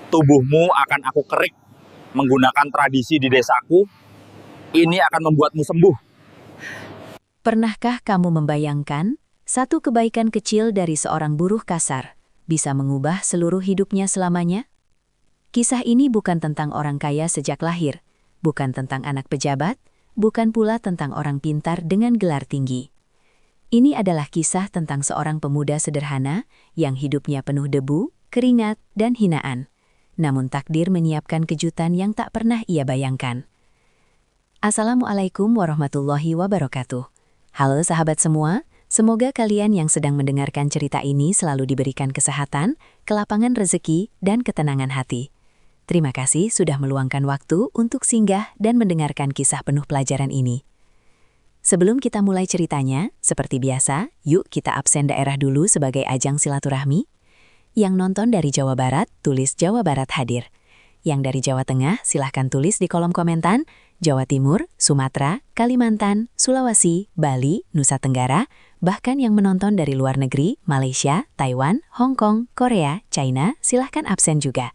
Tubuhmu akan aku kerik menggunakan tradisi di desaku. Ini akan membuatmu sembuh. Pernahkah kamu membayangkan satu kebaikan kecil dari seorang buruh kasar bisa mengubah seluruh hidupnya selamanya? Kisah ini bukan tentang orang kaya sejak lahir, bukan tentang anak pejabat, bukan pula tentang orang pintar dengan gelar tinggi. Ini adalah kisah tentang seorang pemuda sederhana yang hidupnya penuh debu, keringat, dan hinaan. Namun takdir menyiapkan kejutan yang tak pernah ia bayangkan. Assalamualaikum warahmatullahi wabarakatuh. Halo sahabat semua, semoga kalian yang sedang mendengarkan cerita ini selalu diberikan kesehatan, kelapangan rezeki, dan ketenangan hati. Terima kasih sudah meluangkan waktu untuk singgah dan mendengarkan kisah penuh pelajaran ini. Sebelum kita mulai ceritanya, seperti biasa, yuk kita absen daerah dulu sebagai ajang silaturahmi. Yang nonton dari Jawa Barat, tulis Jawa Barat hadir. Yang dari Jawa Tengah, silahkan tulis di kolom komentar, Jawa Timur, Sumatera, Kalimantan, Sulawesi, Bali, Nusa Tenggara, bahkan yang menonton dari luar negeri, Malaysia, Taiwan, Hong Kong, Korea, China, silahkan absen juga.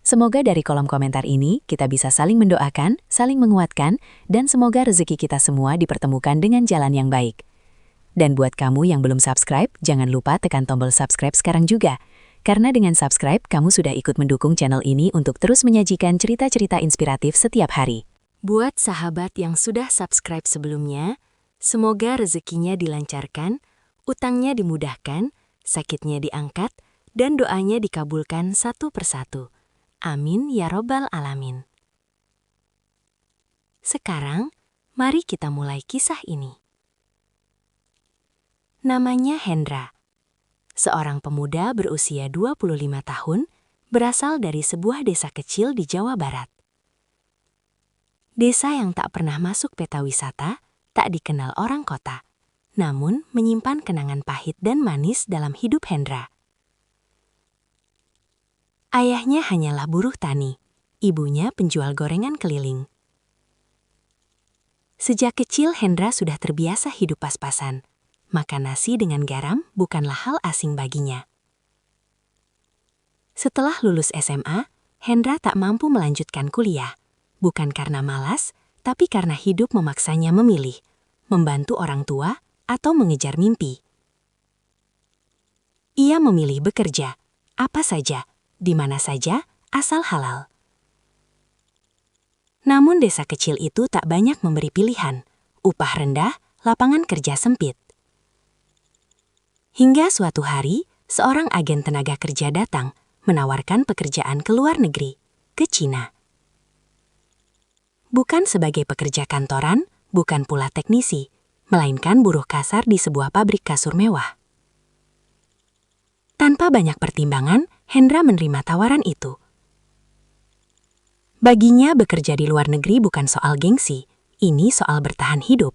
Semoga dari kolom komentar ini kita bisa saling mendoakan, saling menguatkan, dan semoga rezeki kita semua dipertemukan dengan jalan yang baik. Dan buat kamu yang belum subscribe, jangan lupa tekan tombol subscribe sekarang juga. Karena dengan subscribe, kamu sudah ikut mendukung channel ini untuk terus menyajikan cerita-cerita inspiratif setiap hari. Buat sahabat yang sudah subscribe sebelumnya, semoga rezekinya dilancarkan, utangnya dimudahkan, sakitnya diangkat, dan doanya dikabulkan satu persatu. Amin ya robbal alamin. Sekarang, mari kita mulai kisah ini. Namanya Hendra. Seorang pemuda berusia 25 tahun, berasal dari sebuah desa kecil di Jawa Barat. Desa yang tak pernah masuk peta wisata, tak dikenal orang kota, namun menyimpan kenangan pahit dan manis dalam hidup Hendra. Ayahnya hanyalah buruh tani, ibunya penjual gorengan keliling. Sejak kecil Hendra sudah terbiasa hidup pas-pasan. Makan nasi dengan garam bukanlah hal asing baginya. Setelah lulus SMA, Hendra tak mampu melanjutkan kuliah. Bukan karena malas, tapi karena hidup memaksanya memilih, membantu orang tua, atau mengejar mimpi. Ia memilih bekerja, apa saja, di mana saja, asal halal. Namun desa kecil itu tak banyak memberi pilihan, upah rendah, lapangan kerja sempit. Hingga suatu hari, seorang agen tenaga kerja datang, menawarkan pekerjaan ke luar negeri, ke Cina. Bukan sebagai pekerja kantoran, bukan pula teknisi, melainkan buruh kasar di sebuah pabrik kasur mewah. Tanpa banyak pertimbangan, Hendra menerima tawaran itu. Baginya bekerja di luar negeri bukan soal gengsi, ini soal bertahan hidup.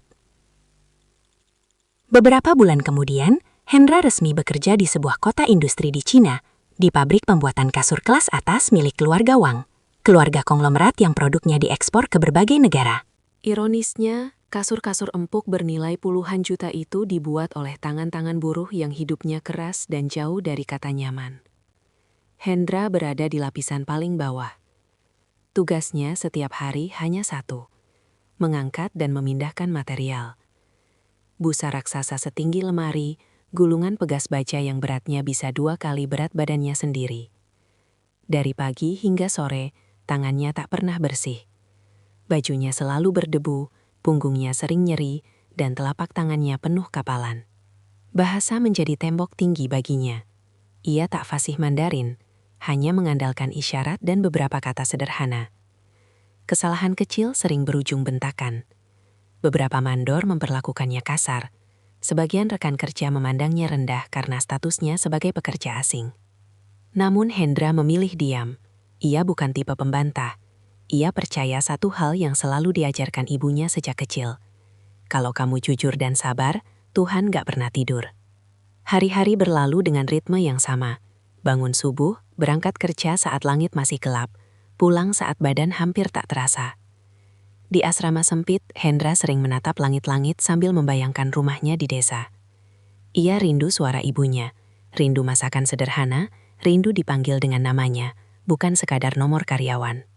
Beberapa bulan kemudian, Hendra resmi bekerja di sebuah kota industri di Cina, di pabrik pembuatan kasur kelas atas milik keluarga Wang, keluarga konglomerat yang produknya diekspor ke berbagai negara. Ironisnya, kasur-kasur empuk bernilai puluhan juta itu dibuat oleh tangan-tangan buruh yang hidupnya keras dan jauh dari kata nyaman. Hendra berada di lapisan paling bawah. Tugasnya setiap hari hanya satu, mengangkat dan memindahkan material. Busa raksasa setinggi lemari, gulungan pegas baja yang beratnya bisa 2 kali berat badannya sendiri. Dari pagi hingga sore, tangannya tak pernah bersih. Bajunya selalu berdebu, punggungnya sering nyeri, dan telapak tangannya penuh kapalan. Bahasa menjadi tembok tinggi baginya. Ia tak fasih Mandarin, hanya mengandalkan isyarat dan beberapa kata sederhana. Kesalahan kecil sering berujung bentakan. Beberapa mandor memperlakukannya kasar. Sebagian rekan kerja memandangnya rendah karena statusnya sebagai pekerja asing. Namun Hendra memilih diam. Ia bukan tipe pembantah. Ia percaya satu hal yang selalu diajarkan ibunya sejak kecil. Kalau kamu jujur dan sabar, Tuhan gak pernah tidur. Hari-hari berlalu dengan ritme yang sama. Bangun subuh, berangkat kerja saat langit masih gelap, pulang saat badan hampir tak terasa. Di asrama sempit, Hendra sering menatap langit-langit sambil membayangkan rumahnya di desa. Ia rindu suara ibunya, rindu masakan sederhana, rindu dipanggil dengan namanya, bukan sekadar nomor karyawan.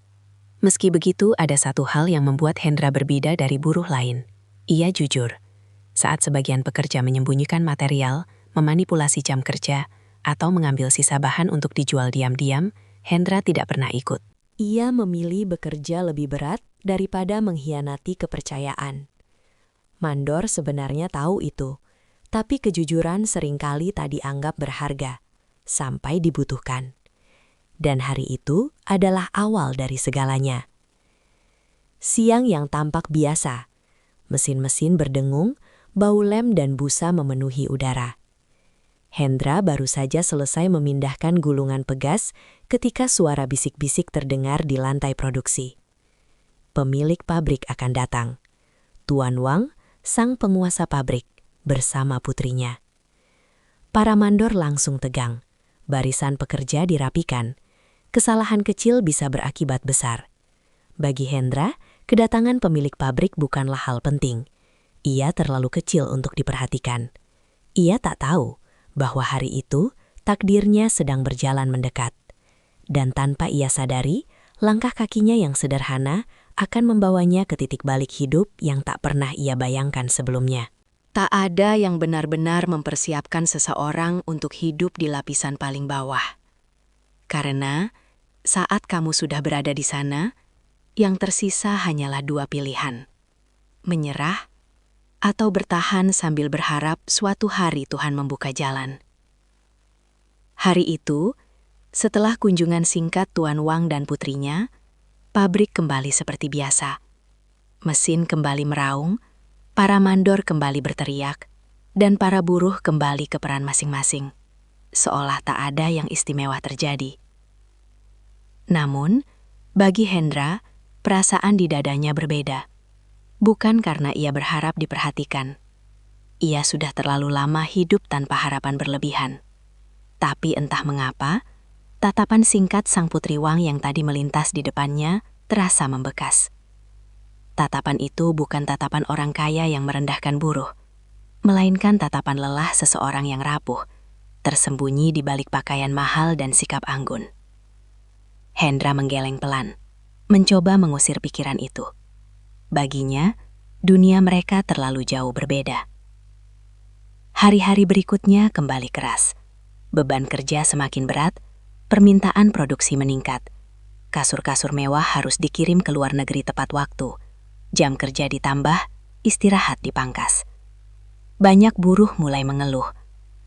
Meski begitu, ada satu hal yang membuat Hendra berbeda dari buruh lain. Ia jujur. Saat sebagian pekerja menyembunyikan material, memanipulasi jam kerja, atau mengambil sisa bahan untuk dijual diam-diam, Hendra tidak pernah ikut. Ia memilih bekerja lebih berat daripada mengkhianati kepercayaan. Mandor sebenarnya tahu itu, tapi kejujuran seringkali tak dianggap berharga, sampai dibutuhkan. Dan hari itu adalah awal dari segalanya. Siang yang tampak biasa, mesin-mesin berdengung, bau lem dan busa memenuhi udara. Hendra baru saja selesai memindahkan gulungan pegas ketika suara bisik-bisik terdengar di lantai produksi. Pemilik pabrik akan datang. Tuan Wang, sang penguasa pabrik, bersama putrinya. Para mandor langsung tegang. Barisan pekerja dirapikan. Kesalahan kecil bisa berakibat besar. Bagi Hendra, kedatangan pemilik pabrik bukanlah hal penting. Ia terlalu kecil untuk diperhatikan. Ia tak tahu bahwa hari itu takdirnya sedang berjalan mendekat. Dan tanpa ia sadari, langkah kakinya yang sederhana akan membawanya ke titik balik hidup yang tak pernah ia bayangkan sebelumnya. Tak ada yang benar-benar mempersiapkan seseorang untuk hidup di lapisan paling bawah. Karena saat kamu sudah berada di sana, yang tersisa hanyalah dua pilihan. Menyerah atau bertahan sambil berharap suatu hari Tuhan membuka jalan. Hari itu, setelah kunjungan singkat Tuan Wang dan putrinya, pabrik kembali seperti biasa. Mesin kembali meraung, para mandor kembali berteriak, dan para buruh kembali ke peran masing-masing, seolah tak ada yang istimewa terjadi. Namun, bagi Hendra, perasaan di dadanya berbeda. Bukan karena ia berharap diperhatikan. Ia sudah terlalu lama hidup tanpa harapan berlebihan. Tapi entah mengapa, tatapan singkat sang putri Wang yang tadi melintas di depannya terasa membekas. Tatapan itu bukan tatapan orang kaya yang merendahkan buruh, melainkan tatapan lelah seseorang yang rapuh, tersembunyi di balik pakaian mahal dan sikap anggun. Hendra menggeleng pelan, mencoba mengusir pikiran itu. Baginya, dunia mereka terlalu jauh berbeda. Hari-hari berikutnya kembali keras. Beban kerja semakin berat, permintaan produksi meningkat. Kasur-kasur mewah harus dikirim ke luar negeri tepat waktu. Jam kerja ditambah, istirahat dipangkas. Banyak buruh mulai mengeluh.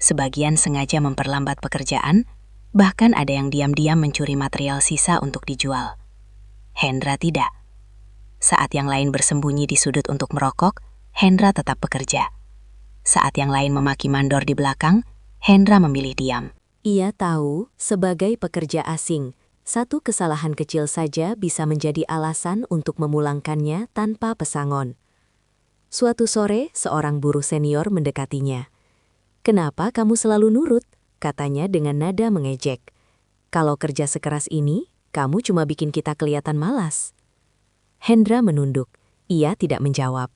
Sebagian sengaja memperlambat pekerjaan, bahkan ada yang diam-diam mencuri material sisa untuk dijual. Hendra tidak. Saat yang lain bersembunyi di sudut untuk merokok, Hendra tetap bekerja. Saat yang lain memaki mandor di belakang, Hendra memilih diam. Ia tahu, sebagai pekerja asing, satu kesalahan kecil saja bisa menjadi alasan untuk memulangkannya tanpa pesangon. Suatu sore, seorang buruh senior mendekatinya. "Kenapa kamu selalu nurut?" katanya dengan nada mengejek. "Kalau kerja sekeras ini, kamu cuma bikin kita kelihatan malas." Hendra menunduk. Ia tidak menjawab.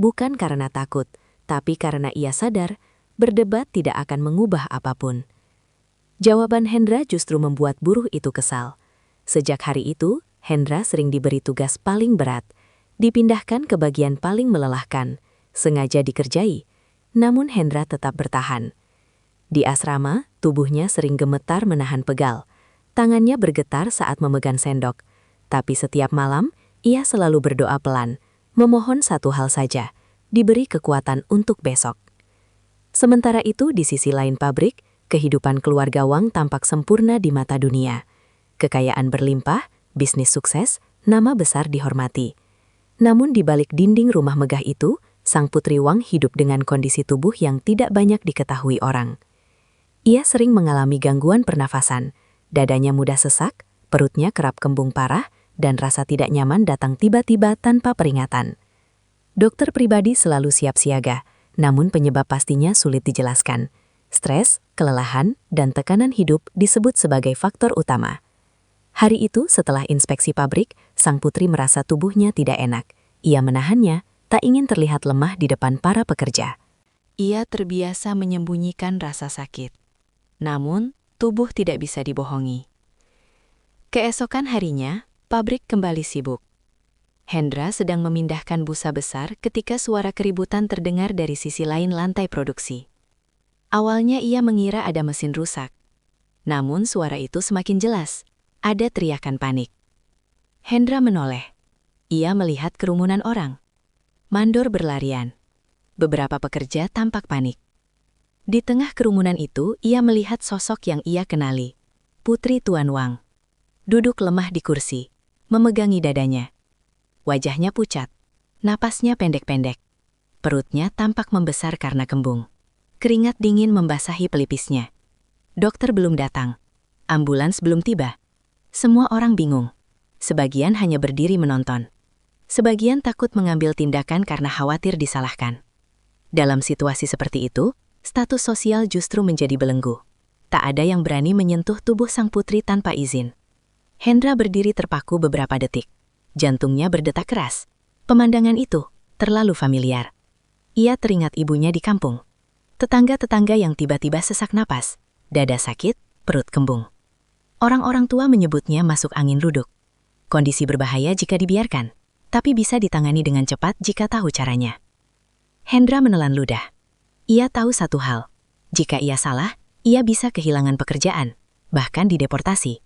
Bukan karena takut, tapi karena ia sadar berdebat tidak akan mengubah apapun. Jawaban Hendra justru membuat buruh itu kesal. Sejak hari itu, Hendra sering diberi tugas paling berat, dipindahkan ke bagian paling melelahkan, sengaja dikerjai. Namun Hendra tetap bertahan. Di asrama, tubuhnya sering gemetar menahan pegal. Tangannya bergetar saat memegang sendok. Tapi setiap malam, ia selalu berdoa pelan, memohon satu hal saja, diberi kekuatan untuk besok. Sementara itu di sisi lain pabrik, kehidupan keluarga Wang tampak sempurna di mata dunia. Kekayaan berlimpah, bisnis sukses, nama besar dihormati. Namun di balik dinding rumah megah itu, sang putri Wang hidup dengan kondisi tubuh yang tidak banyak diketahui orang. Ia sering mengalami gangguan pernafasan, dadanya mudah sesak, perutnya kerap kembung parah, dan rasa tidak nyaman datang tiba-tiba tanpa peringatan. Dokter pribadi selalu siap siaga, namun penyebab pastinya sulit dijelaskan. Stres, kelelahan, dan tekanan hidup disebut sebagai faktor utama. Hari itu, setelah inspeksi pabrik, sang putri merasa tubuhnya tidak enak. Ia menahannya, tak ingin terlihat lemah di depan para pekerja. Ia terbiasa menyembunyikan rasa sakit. Namun, tubuh tidak bisa dibohongi. Keesokan harinya, pabrik kembali sibuk. Hendra sedang memindahkan busa besar ketika suara keributan terdengar dari sisi lain lantai produksi. Awalnya ia mengira ada mesin rusak. Namun suara itu semakin jelas. Ada teriakan panik. Hendra menoleh. Ia melihat kerumunan orang. Mandor berlarian. Beberapa pekerja tampak panik. Di tengah kerumunan itu, ia melihat sosok yang ia kenali. Putri Tuan Wang. Duduk lemah di kursi, memegangi dadanya. Wajahnya pucat, napasnya pendek-pendek. Perutnya tampak membesar karena kembung. Keringat dingin membasahi pelipisnya. Dokter belum datang. Ambulans belum tiba. Semua orang bingung. Sebagian hanya berdiri menonton. Sebagian takut mengambil tindakan karena khawatir disalahkan. Dalam situasi seperti itu, status sosial justru menjadi belenggu. Tak ada yang berani menyentuh tubuh sang putri tanpa izin. Hendra berdiri terpaku beberapa detik. Jantungnya berdetak keras. Pemandangan itu terlalu familiar. Ia teringat ibunya di kampung. Tetangga-tetangga yang tiba-tiba sesak napas, dada sakit, perut kembung. Orang-orang tua menyebutnya masuk angin luduk. Kondisi berbahaya jika dibiarkan, tapi bisa ditangani dengan cepat jika tahu caranya. Hendra menelan ludah. Ia tahu satu hal. Jika ia salah, ia bisa kehilangan pekerjaan, bahkan dideportasi.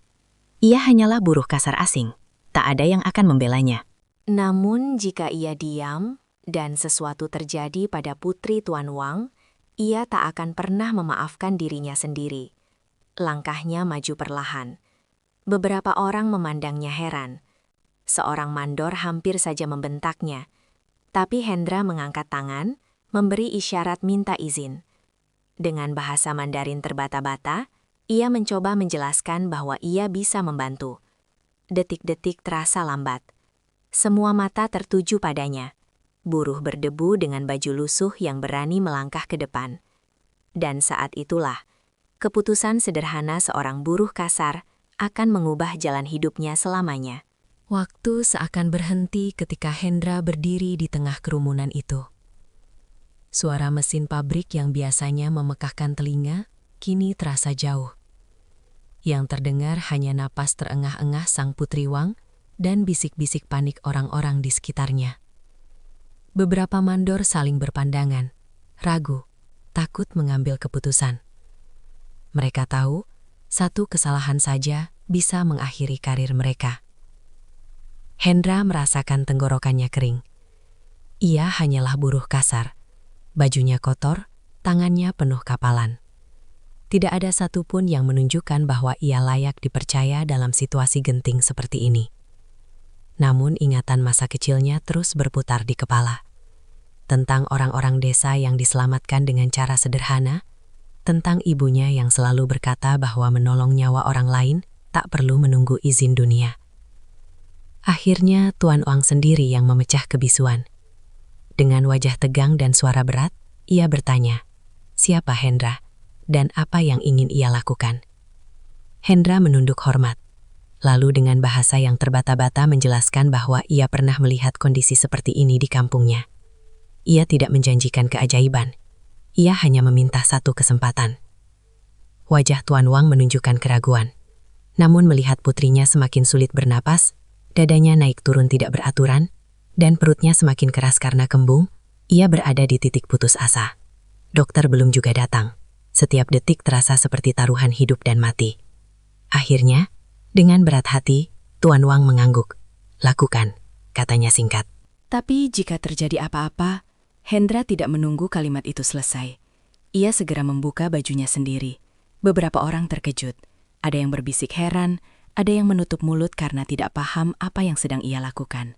Ia hanyalah buruh kasar asing. Tak ada yang akan membelanya. Namun jika ia diam dan sesuatu terjadi pada Putri Tuan Wang, ia tak akan pernah memaafkan dirinya sendiri. Langkahnya maju perlahan. Beberapa orang memandangnya heran. Seorang mandor hampir saja membentaknya. Tapi Hendra mengangkat tangan, memberi isyarat minta izin. Dengan bahasa Mandarin terbata-bata, ia mencoba menjelaskan bahwa ia bisa membantu. Detik-detik terasa lambat. Semua mata tertuju padanya. Buruh berdebu dengan baju lusuh yang berani melangkah ke depan. Dan saat itulah, keputusan sederhana seorang buruh kasar akan mengubah jalan hidupnya selamanya. Waktu seakan berhenti ketika Hendra berdiri di tengah kerumunan itu. Suara mesin pabrik yang biasanya memekakkan telinga, kini terasa jauh. Yang terdengar hanya napas terengah-engah sang Putri Wang dan bisik-bisik panik orang-orang di sekitarnya. Beberapa mandor saling berpandangan, ragu, takut mengambil keputusan. Mereka tahu, satu kesalahan saja bisa mengakhiri karir mereka. Hendra merasakan tenggorokannya kering. Ia hanyalah buruh kasar, bajunya kotor, tangannya penuh kapalan. Tidak ada satupun yang menunjukkan bahwa ia layak dipercaya dalam situasi genting seperti ini. Namun ingatan masa kecilnya terus berputar di kepala. Tentang orang-orang desa yang diselamatkan dengan cara sederhana, tentang ibunya yang selalu berkata bahwa menolong nyawa orang lain tak perlu menunggu izin dunia. Akhirnya Tuan Wang sendiri yang memecah kebisuan. Dengan wajah tegang dan suara berat, ia bertanya, "Siapa Hendra? Dan apa yang ingin ia lakukan?" Hendra menunduk hormat, lalu dengan bahasa yang terbata-bata menjelaskan bahwa ia pernah melihat kondisi seperti ini di kampungnya. Ia tidak menjanjikan keajaiban, ia hanya meminta satu kesempatan. Wajah Tuan Wang menunjukkan keraguan, namun melihat putrinya semakin sulit bernapas, dadanya naik turun tidak beraturan, dan perutnya semakin keras karena kembung, ia berada di titik putus asa. Dokter belum juga datang. Setiap detik terasa seperti taruhan hidup dan mati. Akhirnya, dengan berat hati, Tuan Wang mengangguk. "Lakukan," katanya singkat. Tapi jika terjadi apa-apa, Hendra tidak menunggu kalimat itu selesai. Ia segera membuka bajunya sendiri. Beberapa orang terkejut. Ada yang berbisik heran, ada yang menutup mulut karena tidak paham apa yang sedang ia lakukan.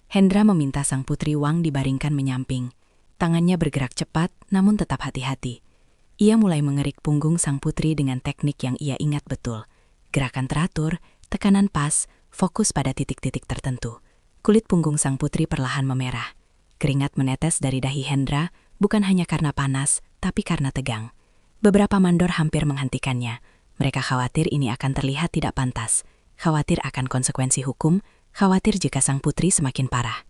Hendra meminta sang Putri Wang dibaringkan menyamping. Tangannya bergerak cepat, namun tetap hati-hati. Ia mulai mengerik punggung sang putri dengan teknik yang ia ingat betul. Gerakan teratur, tekanan pas, fokus pada titik-titik tertentu. Kulit punggung sang putri perlahan memerah. Keringat menetes dari dahi Hendra, bukan hanya karena panas, tapi karena tegang. Beberapa mandor hampir menghentikannya. Mereka khawatir ini akan terlihat tidak pantas. Khawatir akan konsekuensi hukum, khawatir jika sang putri semakin parah.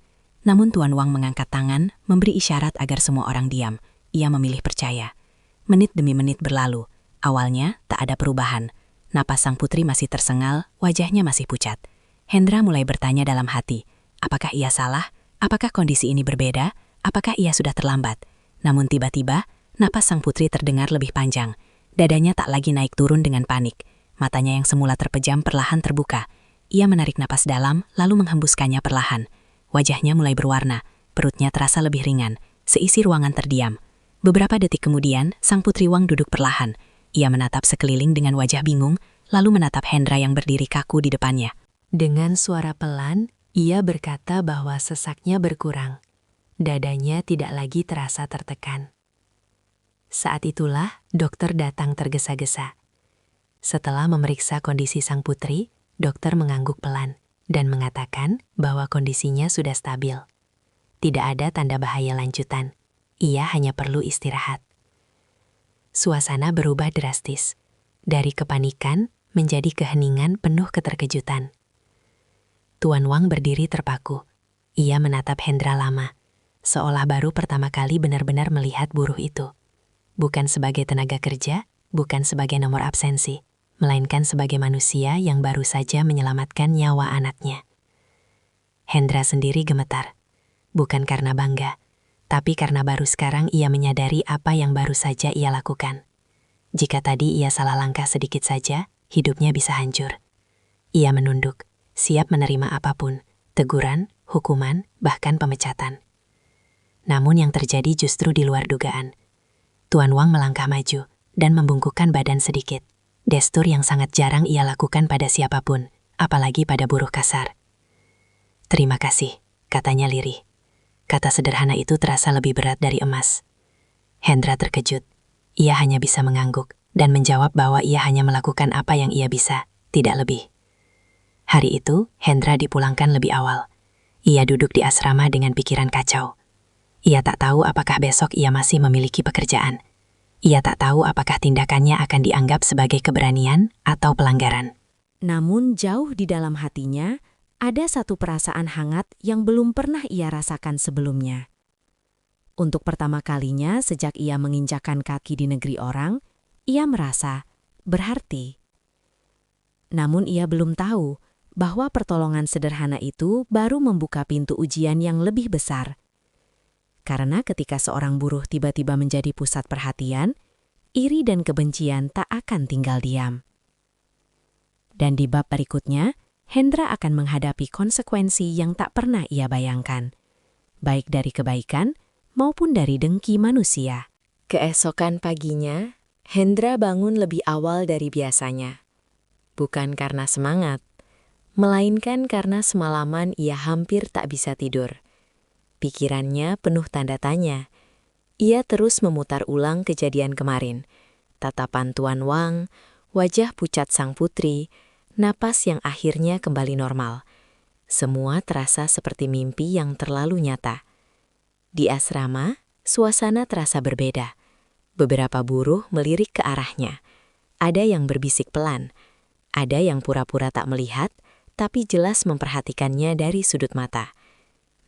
Namun Tuan Wang mengangkat tangan, memberi isyarat agar semua orang diam. Ia memilih percaya. Menit demi menit berlalu. Awalnya tak ada perubahan. Napas sang putri masih tersengal, wajahnya masih pucat. Hendra mulai bertanya dalam hati, apakah ia salah? Apakah kondisi ini berbeda? Apakah ia sudah terlambat? Namun tiba-tiba, napas sang putri terdengar lebih panjang. Dadanya tak lagi naik turun dengan panik. Matanya yang semula terpejam perlahan terbuka. Ia menarik napas dalam, lalu menghembuskannya perlahan. Wajahnya mulai berwarna, perutnya terasa lebih ringan. Seisi ruangan terdiam. Beberapa detik kemudian, sang putri Wang duduk perlahan. Ia menatap sekeliling dengan wajah bingung, lalu menatap Hendra yang berdiri kaku di depannya. Dengan suara pelan, ia berkata bahwa sesaknya berkurang. Dadanya tidak lagi terasa tertekan. Saat itulah, dokter datang tergesa-gesa. Setelah memeriksa kondisi sang putri, dokter mengangguk pelan dan mengatakan bahwa kondisinya sudah stabil. Tidak ada tanda bahaya lanjutan. Ia hanya perlu istirahat. Suasana berubah drastis. Dari kepanikan menjadi keheningan penuh keterkejutan. Tuan Wang berdiri terpaku. Ia menatap Hendra lama, seolah baru pertama kali benar-benar melihat buruh itu. Bukan sebagai tenaga kerja, bukan sebagai nomor absensi, melainkan sebagai manusia yang baru saja menyelamatkan nyawa anaknya. Hendra sendiri gemetar, bukan karena bangga, tapi karena baru sekarang ia menyadari apa yang baru saja ia lakukan. Jika tadi ia salah langkah sedikit saja, hidupnya bisa hancur. Ia menunduk, siap menerima apapun, teguran, hukuman, bahkan pemecatan. Namun yang terjadi justru di luar dugaan. Tuan Wang melangkah maju dan membungkukkan badan sedikit. Gestur yang sangat jarang ia lakukan pada siapapun, apalagi pada buruh kasar. "Terima kasih," katanya lirih. Kata sederhana itu terasa lebih berat dari emas. Hendra terkejut. Ia hanya bisa mengangguk dan menjawab bahwa ia hanya melakukan apa yang ia bisa, tidak lebih. Hari itu, Hendra dipulangkan lebih awal. Ia duduk di asrama dengan pikiran kacau. Ia tak tahu apakah besok ia masih memiliki pekerjaan. Ia tak tahu apakah tindakannya akan dianggap sebagai keberanian atau pelanggaran. Namun jauh di dalam hatinya, ada satu perasaan hangat yang belum pernah ia rasakan sebelumnya. Untuk pertama kalinya sejak ia menginjakkan kaki di negeri orang, ia merasa berarti. Namun ia belum tahu bahwa pertolongan sederhana itu baru membuka pintu ujian yang lebih besar. Karena ketika seorang buruh tiba-tiba menjadi pusat perhatian, iri dan kebencian tak akan tinggal diam. Dan di bab berikutnya, Hendra akan menghadapi konsekuensi yang tak pernah ia bayangkan, baik dari kebaikan maupun dari dengki manusia. Keesokan paginya, Hendra bangun lebih awal dari biasanya. Bukan karena semangat, melainkan karena semalaman ia hampir tak bisa tidur. Pikirannya penuh tanda tanya. Ia terus memutar ulang kejadian kemarin. Tatapan Tuan Wang, wajah pucat sang putri, napas yang akhirnya kembali normal. Semua terasa seperti mimpi yang terlalu nyata. Di asrama, suasana terasa berbeda. Beberapa buruh melirik ke arahnya. Ada yang berbisik pelan. Ada yang pura-pura tak melihat, tapi jelas memperhatikannya dari sudut mata.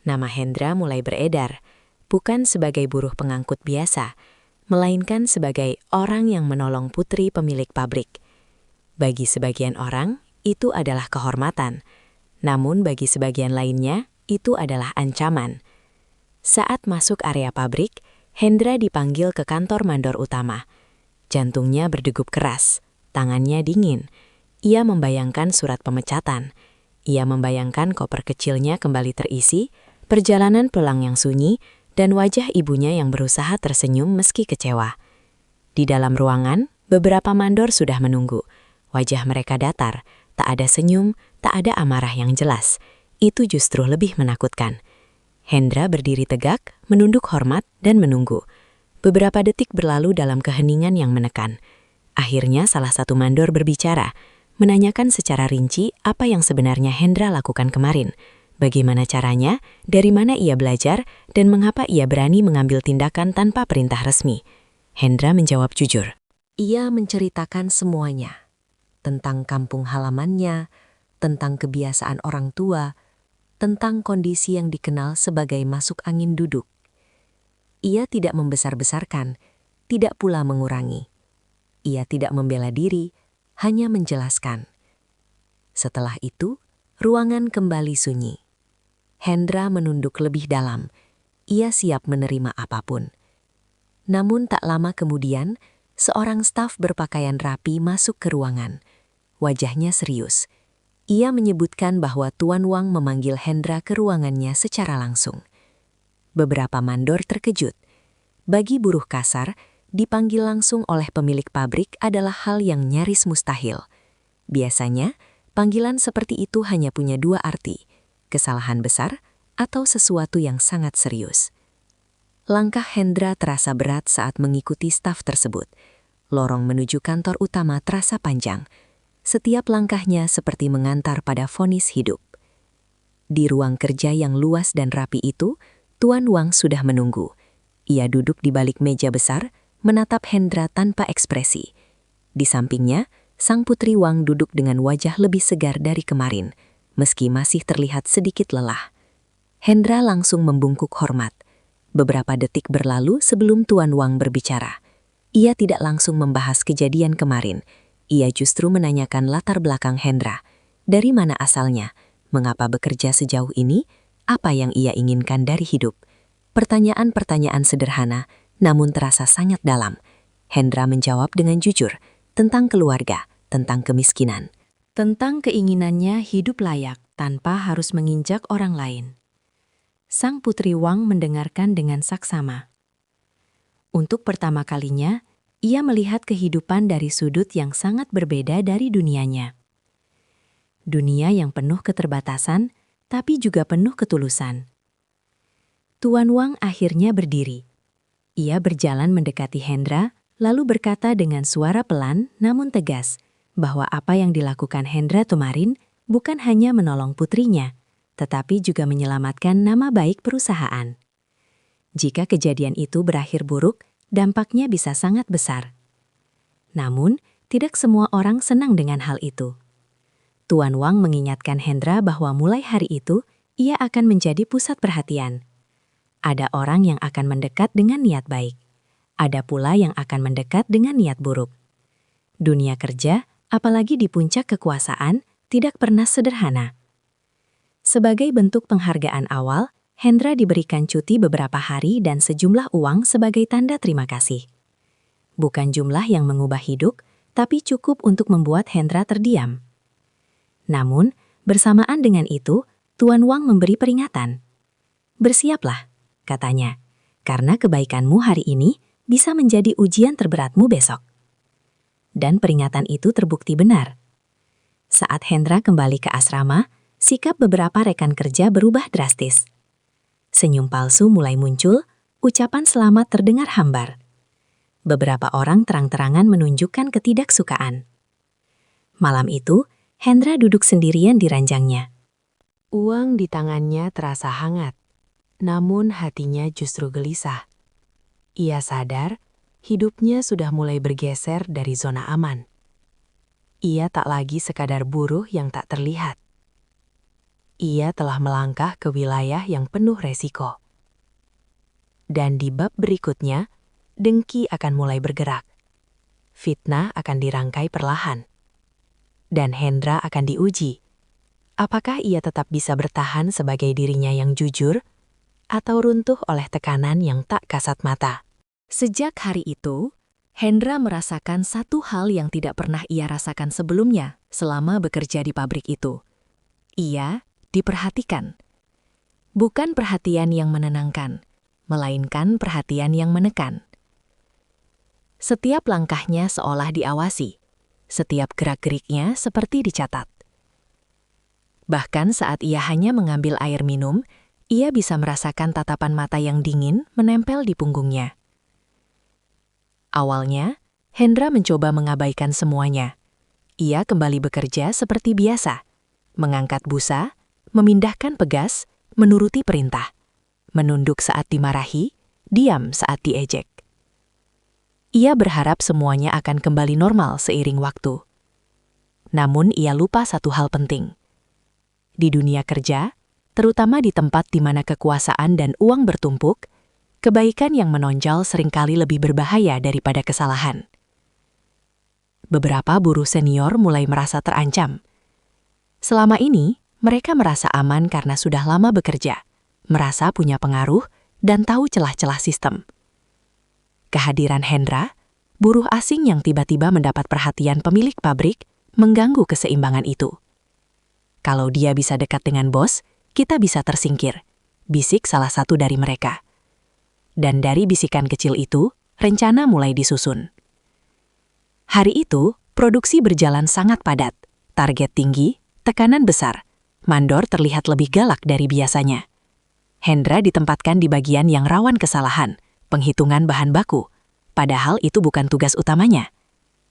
Nama Hendra mulai beredar, bukan sebagai buruh pengangkut biasa, melainkan sebagai orang yang menolong putri pemilik pabrik. Bagi sebagian orang, itu adalah kehormatan. Namun bagi sebagian lainnya, itu adalah ancaman. Saat masuk area pabrik, Hendra dipanggil ke kantor mandor utama. Jantungnya berdegup keras, tangannya dingin. Ia membayangkan surat pemecatan. Ia membayangkan koper kecilnya kembali terisi, perjalanan pulang yang sunyi, dan wajah ibunya yang berusaha tersenyum meski kecewa. Di dalam ruangan, beberapa mandor sudah menunggu. Wajah mereka datar, tak ada senyum, tak ada amarah yang jelas. Itu justru lebih menakutkan. Hendra berdiri tegak, menunduk hormat, dan menunggu. Beberapa detik berlalu dalam keheningan yang menekan. Akhirnya salah satu mandor berbicara, menanyakan secara rinci apa yang sebenarnya Hendra lakukan kemarin. Bagaimana caranya, dari mana ia belajar, dan mengapa ia berani mengambil tindakan tanpa perintah resmi. Hendra menjawab jujur. Ia menceritakan semuanya. Tentang kampung halamannya, tentang kebiasaan orang tua, tentang kondisi yang dikenal sebagai masuk angin duduk. Ia tidak membesar-besarkan, tidak pula mengurangi. Ia tidak membela diri, hanya menjelaskan. Setelah itu, ruangan kembali sunyi. Hendra menunduk lebih dalam. Ia siap menerima apapun. Namun tak lama kemudian, seorang staf berpakaian rapi masuk ke ruangan. Wajahnya serius. Ia menyebutkan bahwa Tuan Wang memanggil Hendra ke ruangannya secara langsung. Beberapa mandor terkejut. Bagi buruh kasar, dipanggil langsung oleh pemilik pabrik adalah hal yang nyaris mustahil. Biasanya, panggilan seperti itu hanya punya dua arti, kesalahan besar atau sesuatu yang sangat serius. Langkah Hendra terasa berat saat mengikuti staf tersebut. Lorong menuju kantor utama terasa panjang. Setiap langkahnya seperti mengantar pada vonis hidup. Di ruang kerja yang luas dan rapi itu, Tuan Wang sudah menunggu. Ia duduk di balik meja besar, menatap Hendra tanpa ekspresi. Di sampingnya, sang putri Wang duduk dengan wajah lebih segar dari kemarin, meski masih terlihat sedikit lelah. Hendra langsung membungkuk hormat. Beberapa detik berlalu sebelum Tuan Wang berbicara. Ia tidak langsung membahas kejadian kemarin. Ia justru menanyakan latar belakang Hendra. Dari mana asalnya? Mengapa bekerja sejauh ini? Apa yang ia inginkan dari hidup? Pertanyaan-pertanyaan sederhana, namun terasa sangat dalam. Hendra menjawab dengan jujur tentang keluarga, tentang kemiskinan, Tentang keinginannya hidup layak tanpa harus menginjak orang lain. Sang putri Wang mendengarkan dengan saksama. Untuk pertama kalinya, ia melihat kehidupan dari sudut yang sangat berbeda dari dunianya. Dunia yang penuh keterbatasan, tapi juga penuh ketulusan. Tuan Wang akhirnya berdiri. Ia berjalan mendekati Hendra, lalu berkata dengan suara pelan namun tegas, bahwa apa yang dilakukan Hendra kemarin bukan hanya menolong putrinya, tetapi juga menyelamatkan nama baik perusahaan. Jika kejadian itu berakhir buruk, dampaknya bisa sangat besar. Namun, tidak semua orang senang dengan hal itu. Tuan Wang mengingatkan Hendra bahwa mulai hari itu, ia akan menjadi pusat perhatian. Ada orang yang akan mendekat dengan niat baik. Ada pula yang akan mendekat dengan niat buruk. Dunia kerja, apalagi di puncak kekuasaan, tidak pernah sederhana. Sebagai bentuk penghargaan awal, Hendra diberikan cuti beberapa hari dan sejumlah uang sebagai tanda terima kasih. Bukan jumlah yang mengubah hidup, tapi cukup untuk membuat Hendra terdiam. Namun, bersamaan dengan itu, Tuan Wang memberi peringatan. Bersiaplah, katanya, karena kebaikanmu hari ini bisa menjadi ujian terberatmu besok. Dan peringatan itu terbukti benar. Saat Hendra kembali ke asrama, sikap beberapa rekan kerja berubah drastis. Senyum palsu mulai muncul, ucapan selamat terdengar hambar. Beberapa orang terang-terangan menunjukkan ketidaksukaan. Malam itu, Hendra duduk sendirian di ranjangnya. Uang di tangannya terasa hangat, namun hatinya justru gelisah. Ia sadar, hidupnya sudah mulai bergeser dari zona aman. Ia tak lagi sekadar buruh yang tak terlihat. Ia telah melangkah ke wilayah yang penuh resiko. Dan di bab berikutnya, dengki akan mulai bergerak. Fitnah akan dirangkai perlahan. Dan Hendra akan diuji. Apakah ia tetap bisa bertahan sebagai dirinya yang jujur, atau runtuh oleh tekanan yang tak kasat mata? Sejak hari itu, Hendra merasakan satu hal yang tidak pernah ia rasakan sebelumnya selama bekerja di pabrik itu. Ia diperhatikan. Bukan perhatian yang menenangkan, melainkan perhatian yang menekan. Setiap langkahnya seolah diawasi, setiap gerak-geriknya seperti dicatat. Bahkan saat ia hanya mengambil air minum, ia bisa merasakan tatapan mata yang dingin menempel di punggungnya. Awalnya, Hendra mencoba mengabaikan semuanya. Ia kembali bekerja seperti biasa, mengangkat busa, memindahkan pegas, menuruti perintah, menunduk saat dimarahi, diam saat diejek. Ia berharap semuanya akan kembali normal seiring waktu. Namun ia lupa satu hal penting. Di dunia kerja, terutama di tempat di mana kekuasaan dan uang bertumpuk, kebaikan yang menonjol seringkali lebih berbahaya daripada kesalahan. beberapa buruh senior mulai merasa terancam. Selama ini, mereka merasa aman karena sudah lama bekerja, merasa punya pengaruh, dan tahu celah-celah sistem. Kehadiran Hendra, buruh asing yang tiba-tiba mendapat perhatian pemilik pabrik, mengganggu keseimbangan itu. Kalau dia bisa dekat dengan bos, kita bisa tersingkir, bisik salah satu dari mereka. Dan dari bisikan kecil itu, rencana mulai disusun. Hari itu, produksi berjalan sangat padat, target tinggi, tekanan besar. Mandor terlihat lebih galak dari biasanya. Hendra ditempatkan di bagian yang rawan kesalahan, penghitungan bahan baku. Padahal itu bukan tugas utamanya.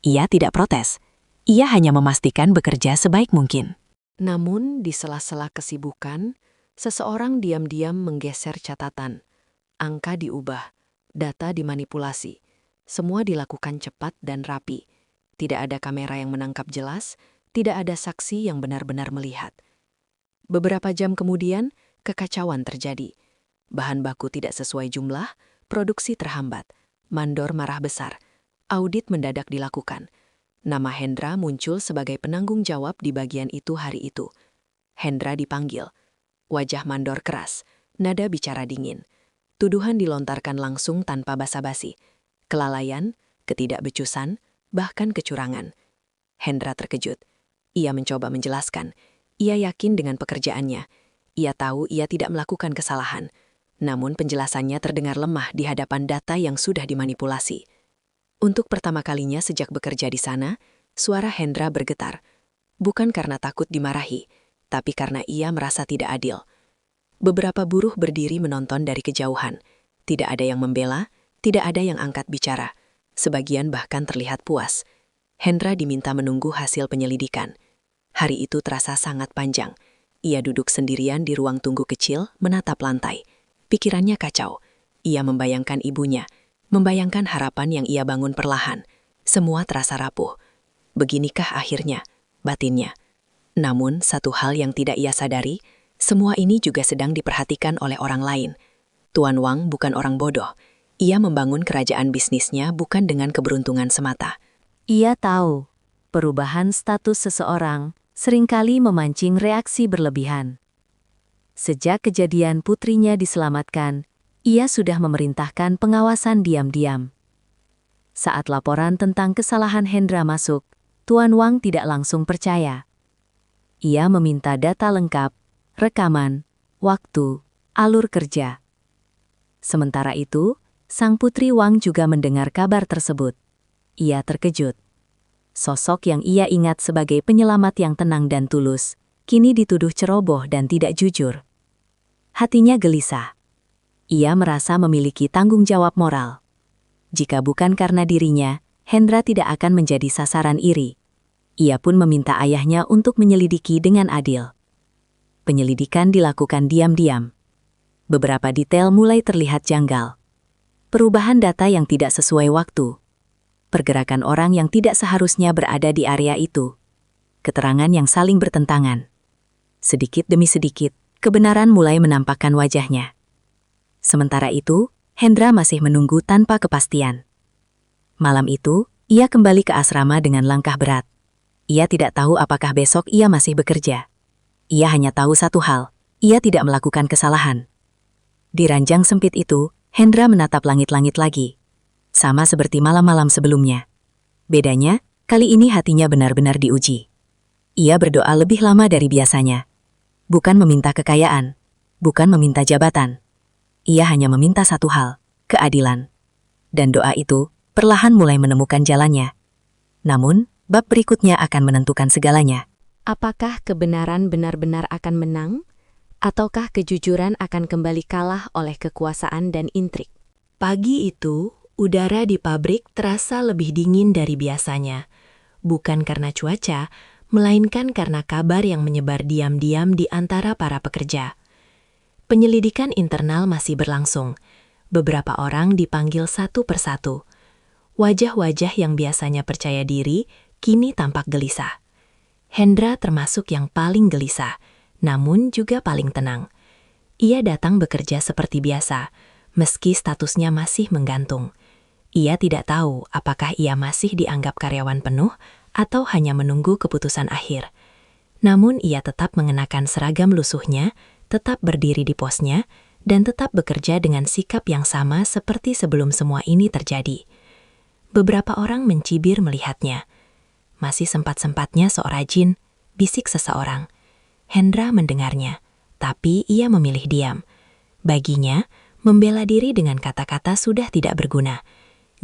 Ia tidak protes. Ia hanya memastikan bekerja sebaik mungkin. Namun, di sela-sela kesibukan, seseorang diam-diam menggeser catatan. Angka diubah, data dimanipulasi. Semua dilakukan cepat dan rapi. Tidak ada kamera yang menangkap jelas, tidak ada saksi yang benar-benar melihat. Beberapa jam kemudian, kekacauan terjadi. Bahan baku tidak sesuai jumlah, produksi terhambat. Mandor marah besar. Audit mendadak dilakukan. Nama Hendra muncul sebagai penanggung jawab di bagian itu hari itu. Hendra dipanggil. Wajah Mandor keras, nada bicara dingin. Tuduhan dilontarkan langsung tanpa basa-basi. Kelalaian, ketidakbecusan, bahkan kecurangan. Hendra terkejut. Ia mencoba menjelaskan. Ia yakin dengan pekerjaannya. Ia tahu ia tidak melakukan kesalahan. Namun penjelasannya terdengar lemah di hadapan data yang sudah dimanipulasi. Untuk pertama kalinya sejak bekerja di sana, suara Hendra bergetar. Bukan karena takut dimarahi, tapi karena ia merasa tidak adil. Beberapa buruh berdiri menonton dari kejauhan. Tidak ada yang membela, tidak ada yang angkat bicara. Sebagian bahkan terlihat puas. Hendra diminta menunggu hasil penyelidikan. Hari itu terasa sangat panjang. Ia duduk sendirian di ruang tunggu kecil, menatap lantai. Pikirannya kacau. Ia membayangkan ibunya, membayangkan harapan yang ia bangun perlahan. Semua terasa rapuh. Beginikah akhirnya, batinnya. Namun, satu hal yang tidak ia sadari, semua ini juga sedang diperhatikan oleh orang lain. Tuan Wang bukan orang bodoh. Ia membangun kerajaan bisnisnya bukan dengan keberuntungan semata. Ia tahu, perubahan status seseorang seringkali memancing reaksi berlebihan. Sejak kejadian putrinya diselamatkan, ia sudah memerintahkan pengawasan diam-diam. Saat laporan tentang kesalahan Hendra masuk, Tuan Wang tidak langsung percaya. Ia meminta data lengkap, rekaman, waktu, alur kerja. Sementara itu, sang putri Wang juga mendengar kabar tersebut. Ia terkejut. Sosok yang ia ingat sebagai penyelamat yang tenang dan tulus, kini dituduh ceroboh dan tidak jujur. Hatinya gelisah. Ia merasa memiliki tanggung jawab moral. Jika bukan karena dirinya, Hendra tidak akan menjadi sasaran iri. Ia pun meminta ayahnya untuk menyelidiki dengan adil. Penyelidikan dilakukan diam-diam. Beberapa detail mulai terlihat janggal. Perubahan data yang tidak sesuai waktu. Pergerakan orang yang tidak seharusnya berada di area itu. Keterangan yang saling bertentangan. Sedikit demi sedikit, kebenaran mulai menampakkan wajahnya. Sementara itu, Hendra masih menunggu tanpa kepastian. Malam itu, ia kembali ke asrama dengan langkah berat. Ia tidak tahu apakah besok ia masih bekerja. Ia hanya tahu satu hal, ia tidak melakukan kesalahan. Di ranjang sempit itu, Hendra menatap langit-langit lagi. Sama seperti malam-malam sebelumnya. Bedanya, kali ini hatinya benar-benar diuji. Ia berdoa lebih lama dari biasanya. Bukan meminta kekayaan, bukan meminta jabatan. Ia hanya meminta satu hal, keadilan. Dan doa itu perlahan mulai menemukan jalannya. Namun, bab berikutnya akan menentukan segalanya. Apakah kebenaran benar-benar akan menang? Ataukah kejujuran akan kembali kalah oleh kekuasaan dan intrik? Pagi itu, udara di pabrik terasa lebih dingin dari biasanya. Bukan karena cuaca, melainkan karena kabar yang menyebar diam-diam di antara para pekerja. Penyelidikan internal masih berlangsung. Beberapa orang dipanggil satu persatu. Wajah-wajah yang biasanya percaya diri, kini tampak gelisah. Hendra termasuk yang paling gelisah, namun juga paling tenang. Ia datang bekerja seperti biasa, meski statusnya masih menggantung. Ia tidak tahu apakah ia masih dianggap karyawan penuh atau hanya menunggu keputusan akhir. Namun ia tetap mengenakan seragam lusuhnya, tetap berdiri di posnya, dan tetap bekerja dengan sikap yang sama seperti sebelum semua ini terjadi. Beberapa orang mencibir melihatnya. Masih sempat-sempatnya sok rajin, bisik seseorang. Hendra mendengarnya, tapi ia memilih diam. Baginya, membela diri dengan kata-kata sudah tidak berguna.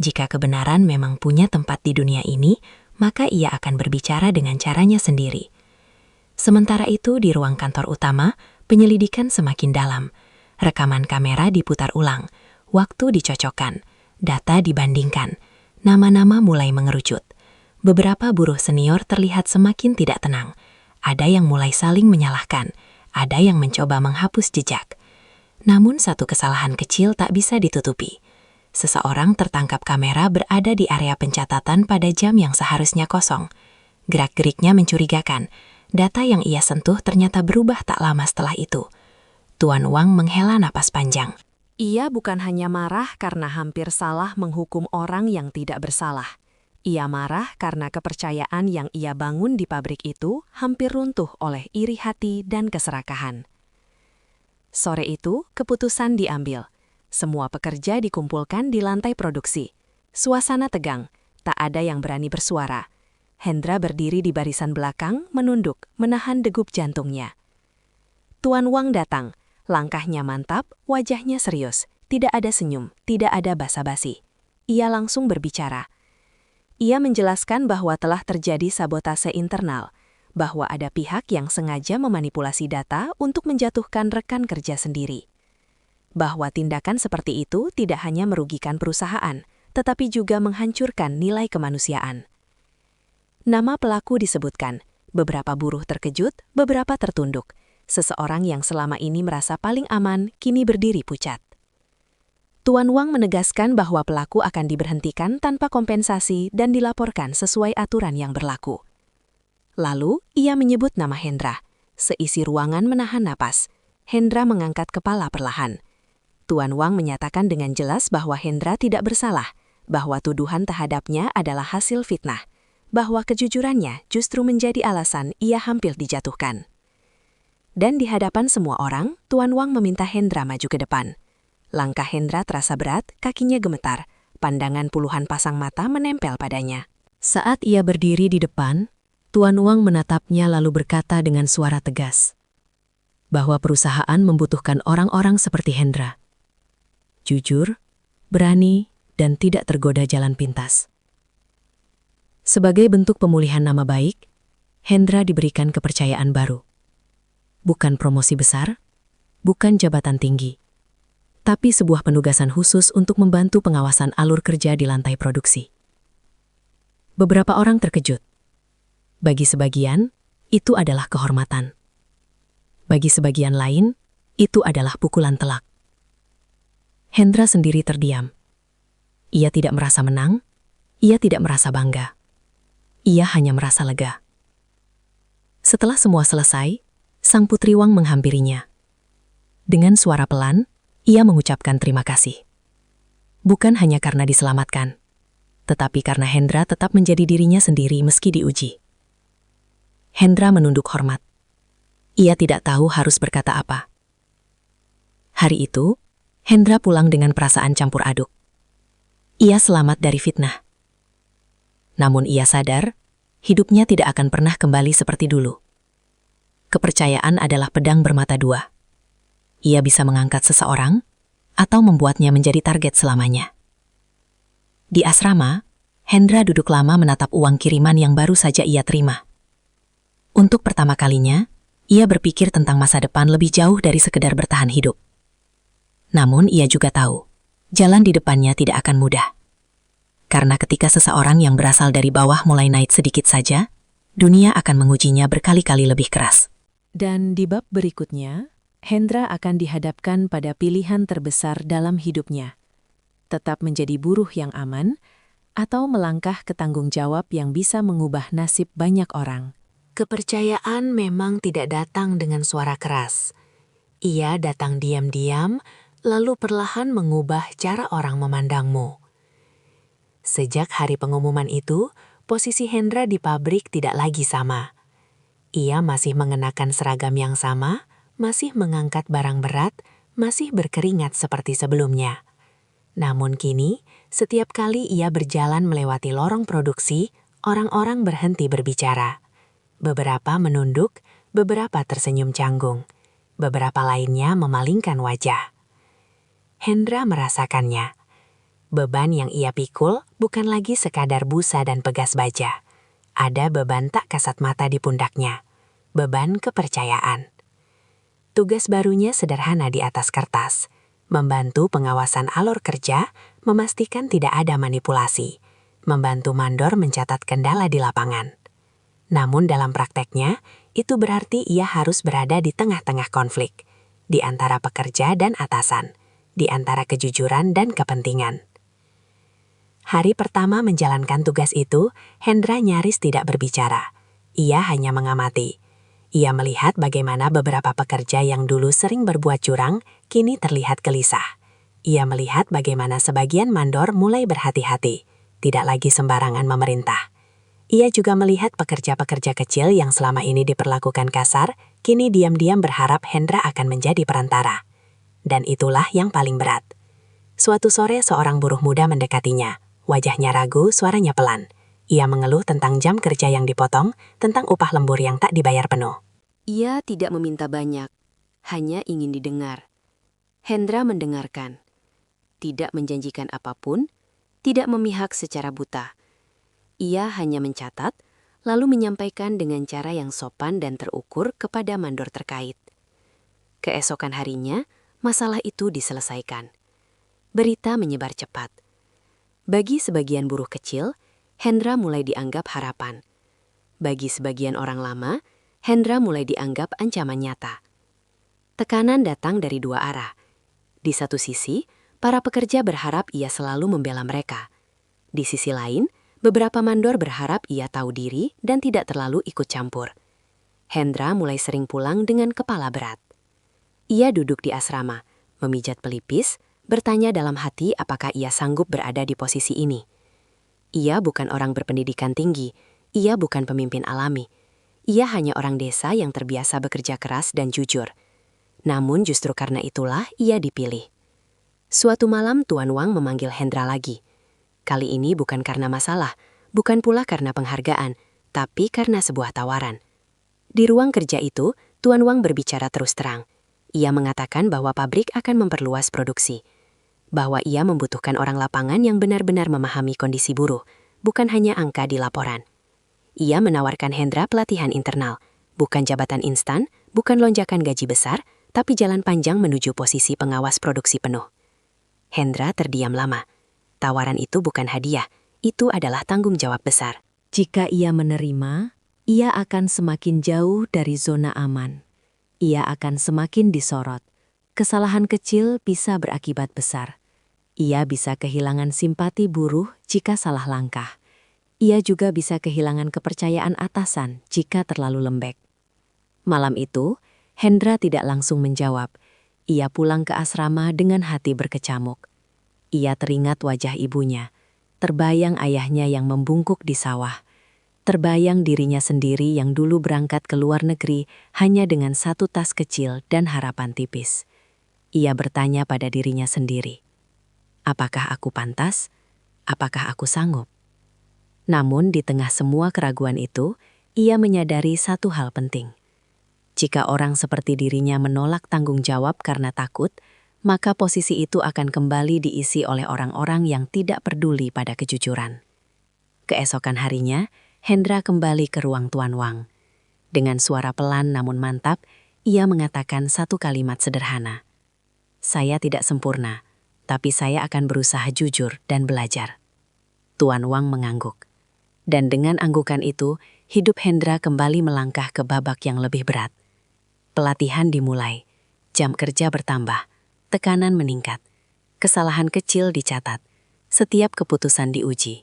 Jika kebenaran memang punya tempat di dunia ini, maka ia akan berbicara dengan caranya sendiri. Sementara itu di ruang kantor utama, penyelidikan semakin dalam. Rekaman kamera diputar ulang, waktu dicocokkan, data dibandingkan, nama-nama mulai mengerucut. Beberapa buruh senior terlihat semakin tidak tenang. Ada yang mulai saling menyalahkan, ada yang mencoba menghapus jejak. Namun satu kesalahan kecil tak bisa ditutupi. Seseorang tertangkap kamera berada di area pencatatan pada jam yang seharusnya kosong. Gerak-geriknya mencurigakan. Data yang ia sentuh ternyata berubah tak lama setelah itu. Tuan Wang menghela napas panjang. Ia bukan hanya marah karena hampir salah menghukum orang yang tidak bersalah. Ia marah karena kepercayaan yang ia bangun di pabrik itu hampir runtuh oleh iri hati dan keserakahan. Sore itu, keputusan diambil. Semua pekerja dikumpulkan di lantai produksi. Suasana tegang, tak ada yang berani bersuara. Hendra berdiri di barisan belakang, menunduk, menahan degup jantungnya. Tuan Wang datang, langkahnya mantap, wajahnya serius. Tidak ada senyum, tidak ada basa-basi. Ia langsung berbicara. Ia menjelaskan bahwa telah terjadi sabotase internal, bahwa ada pihak yang sengaja memanipulasi data untuk menjatuhkan rekan kerja sendiri. Bahwa tindakan seperti itu tidak hanya merugikan perusahaan, tetapi juga menghancurkan nilai kemanusiaan. Nama pelaku disebutkan, beberapa buruh terkejut, beberapa tertunduk. Seseorang yang selama ini merasa paling aman, kini berdiri pucat. Tuan Wang menegaskan bahwa pelaku akan diberhentikan tanpa kompensasi dan dilaporkan sesuai aturan yang berlaku. Lalu, ia menyebut nama Hendra. Seisi ruangan menahan napas. Hendra mengangkat kepala perlahan. Tuan Wang menyatakan dengan jelas bahwa Hendra tidak bersalah, bahwa tuduhan terhadapnya adalah hasil fitnah, bahwa kejujurannya justru menjadi alasan ia hampir dijatuhkan. Dan di hadapan semua orang, Tuan Wang meminta Hendra maju ke depan. Langkah Hendra terasa berat, kakinya gemetar, pandangan puluhan pasang mata menempel padanya. Saat ia berdiri di depan, Tuan Wang menatapnya lalu berkata dengan suara tegas, bahwa perusahaan membutuhkan orang-orang seperti Hendra. Jujur, berani, dan tidak tergoda jalan pintas. Sebagai bentuk pemulihan nama baik, Hendra diberikan kepercayaan baru. Bukan promosi besar, bukan jabatan tinggi, tapi sebuah penugasan khusus untuk membantu pengawasan alur kerja di lantai produksi. Beberapa orang terkejut. Bagi sebagian, itu adalah kehormatan. Bagi sebagian lain, itu adalah pukulan telak. Hendra sendiri terdiam. Ia tidak merasa menang, ia tidak merasa bangga. Ia hanya merasa lega. Setelah semua selesai, Sang Putri Wang menghampirinya. Dengan suara pelan, ia mengucapkan terima kasih. Bukan hanya karena diselamatkan, tetapi karena Hendra tetap menjadi dirinya sendiri meski diuji. Hendra menunduk hormat. Ia tidak tahu harus berkata apa. Hari itu, Hendra pulang dengan perasaan campur aduk. Ia selamat dari fitnah. Namun ia sadar, hidupnya tidak akan pernah kembali seperti dulu. Kepercayaan adalah pedang bermata dua. Ia bisa mengangkat seseorang, atau membuatnya menjadi target selamanya. Di asrama, Hendra duduk lama menatap uang kiriman yang baru saja ia terima. Untuk pertama kalinya, ia berpikir tentang masa depan lebih jauh dari sekedar bertahan hidup. Namun ia juga tahu, jalan di depannya tidak akan mudah. Karena ketika seseorang yang berasal dari bawah mulai naik sedikit saja, dunia akan mengujinya berkali-kali lebih keras. Dan di bab berikutnya, Hendra akan dihadapkan pada pilihan terbesar dalam hidupnya. Tetap menjadi buruh yang aman, atau melangkah ke tanggung jawab yang bisa mengubah nasib banyak orang. Kepercayaan memang tidak datang dengan suara keras. Ia datang diam-diam, lalu perlahan mengubah cara orang memandangmu. Sejak hari pengumuman itu, posisi Hendra di pabrik tidak lagi sama. Ia masih mengenakan seragam yang sama, masih mengangkat barang berat, masih berkeringat seperti sebelumnya. Namun kini, setiap kali ia berjalan melewati lorong produksi, orang-orang berhenti berbicara. Beberapa menunduk, beberapa tersenyum canggung. Beberapa lainnya memalingkan wajah. Hendra merasakannya. Beban yang ia pikul bukan lagi sekadar busa dan pegas baja. Ada beban tak kasat mata di pundaknya. Beban kepercayaan. Tugas barunya sederhana di atas kertas. Membantu pengawasan alur kerja, memastikan tidak ada manipulasi. Membantu mandor mencatat kendala di lapangan. Namun dalam prakteknya, itu berarti ia harus berada di tengah-tengah konflik, di antara pekerja dan atasan, di antara kejujuran dan kepentingan. Hari pertama menjalankan tugas itu, Hendra nyaris tidak berbicara. Ia hanya mengamati. Ia melihat bagaimana beberapa pekerja yang dulu sering berbuat curang, kini terlihat gelisah. Ia melihat bagaimana sebagian mandor mulai berhati-hati, tidak lagi sembarangan memerintah. Ia juga melihat pekerja-pekerja kecil yang selama ini diperlakukan kasar, kini diam-diam berharap Hendra akan menjadi perantara. Dan itulah yang paling berat. Suatu sore seorang buruh muda mendekatinya. Wajahnya ragu, suaranya pelan. Ia mengeluh tentang jam kerja yang dipotong, tentang upah lembur yang tak dibayar penuh. Ia tidak meminta banyak, hanya ingin didengar. Hendra mendengarkan. Tidak menjanjikan apapun, tidak memihak secara buta. Ia hanya mencatat, lalu menyampaikan dengan cara yang sopan dan terukur kepada mandor terkait. Keesokan harinya, masalah itu diselesaikan. Berita menyebar cepat. Bagi sebagian buruh kecil, Hendra mulai dianggap harapan. Bagi sebagian orang lama, Hendra mulai dianggap ancaman nyata. Tekanan datang dari dua arah. Di satu sisi, para pekerja berharap ia selalu membela mereka. Di sisi lain, beberapa mandor berharap ia tahu diri dan tidak terlalu ikut campur. Hendra mulai sering pulang dengan kepala berat. Ia duduk di asrama, memijat pelipis, bertanya dalam hati apakah ia sanggup berada di posisi ini. Ia bukan orang berpendidikan tinggi, ia bukan pemimpin alami. Ia hanya orang desa yang terbiasa bekerja keras dan jujur. Namun justru karena itulah ia dipilih. Suatu malam Tuan Wang memanggil Hendra lagi. Kali ini bukan karena masalah, bukan pula karena penghargaan, tapi karena sebuah tawaran. Di ruang kerja itu, Tuan Wang berbicara terus terang. Ia mengatakan bahwa pabrik akan memperluas produksi. Bahwa ia membutuhkan orang lapangan yang benar-benar memahami kondisi buruh, bukan hanya angka di laporan. Ia menawarkan Hendra pelatihan internal, bukan jabatan instan, bukan lonjakan gaji besar, tapi jalan panjang menuju posisi pengawas produksi penuh. Hendra terdiam lama. Tawaran itu bukan hadiah, itu adalah tanggung jawab besar. Jika ia menerima, ia akan semakin jauh dari zona aman. Ia akan semakin disorot. Kesalahan kecil bisa berakibat besar. Ia bisa kehilangan simpati buruh jika salah langkah. Ia juga bisa kehilangan kepercayaan atasan jika terlalu lembek. Malam itu, Hendra tidak langsung menjawab. Ia pulang ke asrama dengan hati berkecamuk. Ia teringat wajah ibunya, terbayang ayahnya yang membungkuk di sawah, terbayang dirinya sendiri yang dulu berangkat ke luar negeri hanya dengan satu tas kecil dan harapan tipis. Ia bertanya pada dirinya sendiri, apakah aku pantas? Apakah aku sanggup? Namun di tengah semua keraguan itu, ia menyadari satu hal penting. Jika orang seperti dirinya menolak tanggung jawab karena takut, maka posisi itu akan kembali diisi oleh orang-orang yang tidak peduli pada kejujuran. Keesokan harinya, Hendra kembali ke ruang Tuan Wang. Dengan suara pelan namun mantap, ia mengatakan satu kalimat sederhana. Saya tidak sempurna, tapi saya akan berusaha jujur dan belajar. Tuan Wang mengangguk. Dan dengan anggukan itu, hidup Hendra kembali melangkah ke babak yang lebih berat. Pelatihan dimulai, jam kerja bertambah, tekanan meningkat, kesalahan kecil dicatat, setiap keputusan diuji.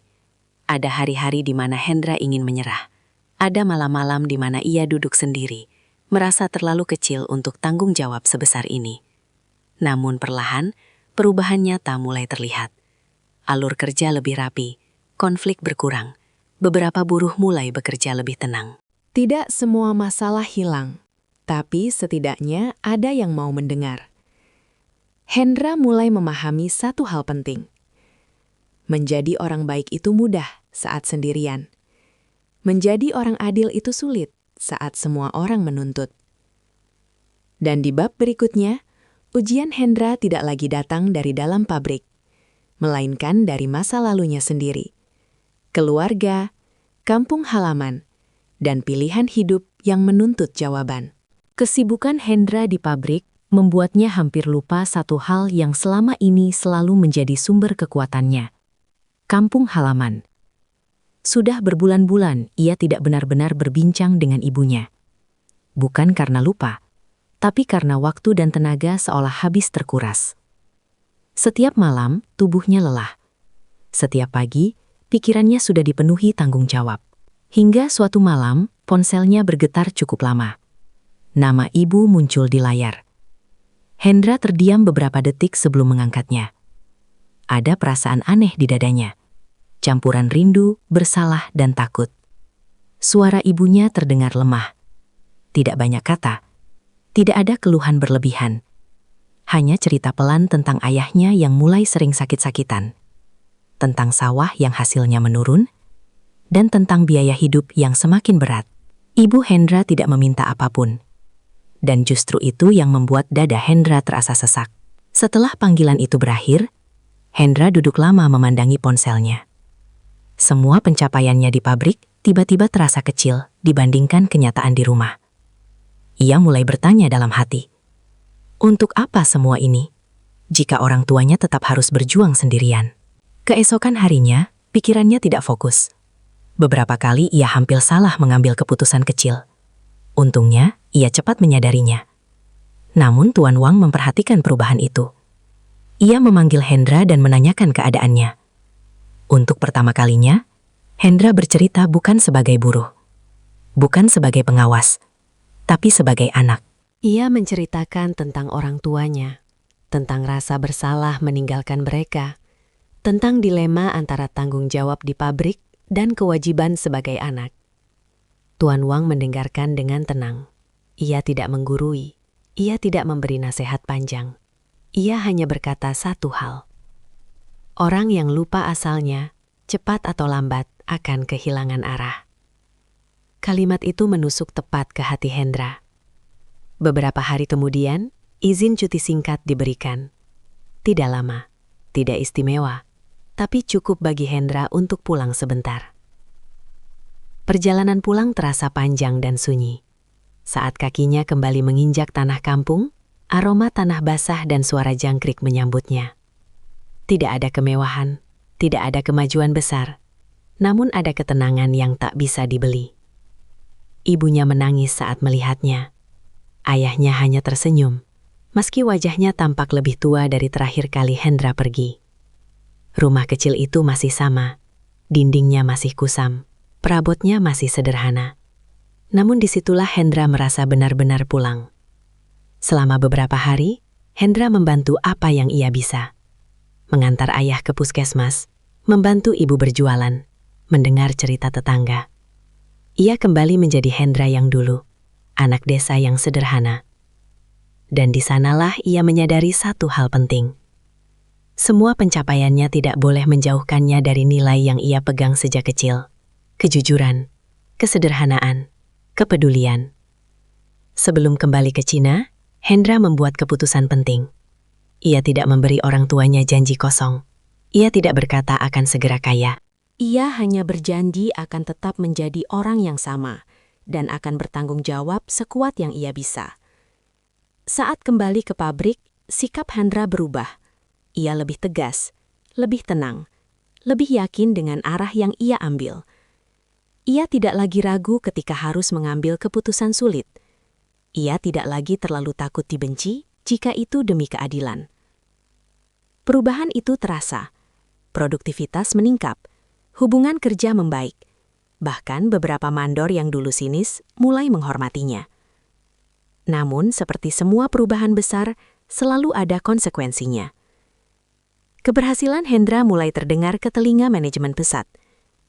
Ada hari-hari di mana Hendra ingin menyerah. Ada malam-malam di mana ia duduk sendiri, merasa terlalu kecil untuk tanggung jawab sebesar ini. Namun perlahan, perubahan nyata mulai terlihat. Alur kerja lebih rapi, konflik berkurang. Beberapa buruh mulai bekerja lebih tenang. Tidak semua masalah hilang, tapi setidaknya ada yang mau mendengar. Hendra mulai memahami satu hal penting. Menjadi orang baik itu mudah saat sendirian. Menjadi orang adil itu sulit saat semua orang menuntut. Dan di bab berikutnya, ujian Hendra tidak lagi datang dari dalam pabrik, melainkan dari masa lalunya sendiri. Keluarga, kampung halaman, dan pilihan hidup yang menuntut jawaban. Kesibukan Hendra di pabrik membuatnya hampir lupa satu hal yang selama ini selalu menjadi sumber kekuatannya. Kampung halaman. Sudah berbulan-bulan ia tidak benar-benar berbincang dengan ibunya. Bukan karena lupa, tapi karena waktu dan tenaga seolah habis terkuras. Setiap malam, tubuhnya lelah. Setiap pagi, pikirannya sudah dipenuhi tanggung jawab. Hingga suatu malam, ponselnya bergetar cukup lama. Nama ibu muncul di layar. Hendra terdiam beberapa detik sebelum mengangkatnya. Ada perasaan aneh di dadanya. Campuran rindu, bersalah, dan takut. Suara ibunya terdengar lemah. Tidak banyak kata. Tidak ada keluhan berlebihan. Hanya cerita pelan tentang ayahnya yang mulai sering sakit-sakitan. Tentang sawah yang hasilnya menurun, dan tentang biaya hidup yang semakin berat. Ibu Hendra tidak meminta apapun. Dan justru itu yang membuat dada Hendra terasa sesak. Setelah panggilan itu berakhir, Hendra duduk lama memandangi ponselnya. Semua pencapaiannya di pabrik tiba-tiba terasa kecil dibandingkan kenyataan di rumah. Ia mulai bertanya dalam hati, untuk apa semua ini, jika orang tuanya tetap harus berjuang sendirian? Keesokan harinya, pikirannya tidak fokus. Beberapa kali ia hampir salah mengambil keputusan kecil. Untungnya, ia cepat menyadarinya. Namun Tuan Wang memperhatikan perubahan itu. Ia memanggil Hendra dan menanyakan keadaannya. Untuk pertama kalinya, Hendra bercerita bukan sebagai buruh, bukan sebagai pengawas, tapi sebagai anak. Ia menceritakan tentang orang tuanya, tentang rasa bersalah meninggalkan mereka, tentang dilema antara tanggung jawab di pabrik dan kewajiban sebagai anak. Tuan Wang mendengarkan dengan tenang. Ia tidak menggurui, ia tidak memberi nasihat panjang. Ia hanya berkata satu hal. Orang yang lupa asalnya, cepat atau lambat akan kehilangan arah. Kalimat itu menusuk tepat ke hati Hendra. Beberapa hari kemudian, izin cuti singkat diberikan. Tidak lama, tidak istimewa, tapi cukup bagi Hendra untuk pulang sebentar. Perjalanan pulang terasa panjang dan sunyi. Saat kakinya kembali menginjak tanah kampung, aroma tanah basah dan suara jangkrik menyambutnya. Tidak ada kemewahan, tidak ada kemajuan besar, namun ada ketenangan yang tak bisa dibeli. Ibunya menangis saat melihatnya. Ayahnya hanya tersenyum, meski wajahnya tampak lebih tua dari terakhir kali Hendra pergi. Rumah kecil itu masih sama, dindingnya masih kusam, perabotnya masih sederhana. Namun disitulah Hendra merasa benar-benar pulang. Selama beberapa hari, Hendra membantu apa yang ia bisa. Mengantar ayah ke puskesmas, membantu ibu berjualan, mendengar cerita tetangga. Ia kembali menjadi Hendra yang dulu, anak desa yang sederhana. Dan di sanalah ia menyadari satu hal penting. Semua pencapaiannya tidak boleh menjauhkannya dari nilai yang ia pegang sejak kecil. Kejujuran, kesederhanaan, kepedulian. Sebelum kembali ke Cina, Hendra membuat keputusan penting. Ia tidak memberi orang tuanya janji kosong. Ia tidak berkata akan segera kaya. Ia hanya berjanji akan tetap menjadi orang yang sama dan akan bertanggung jawab sekuat yang ia bisa. Saat kembali ke pabrik, sikap Hendra berubah. Ia lebih tegas, lebih tenang, lebih yakin dengan arah yang ia ambil. Ia tidak lagi ragu ketika harus mengambil keputusan sulit. Ia tidak lagi terlalu takut dibenci jika itu demi keadilan. Perubahan itu terasa. Produktivitas meningkat, hubungan kerja membaik. Bahkan beberapa mandor yang dulu sinis mulai menghormatinya. Namun, seperti semua perubahan besar, selalu ada konsekuensinya. Keberhasilan Hendra mulai terdengar ke telinga manajemen pusat.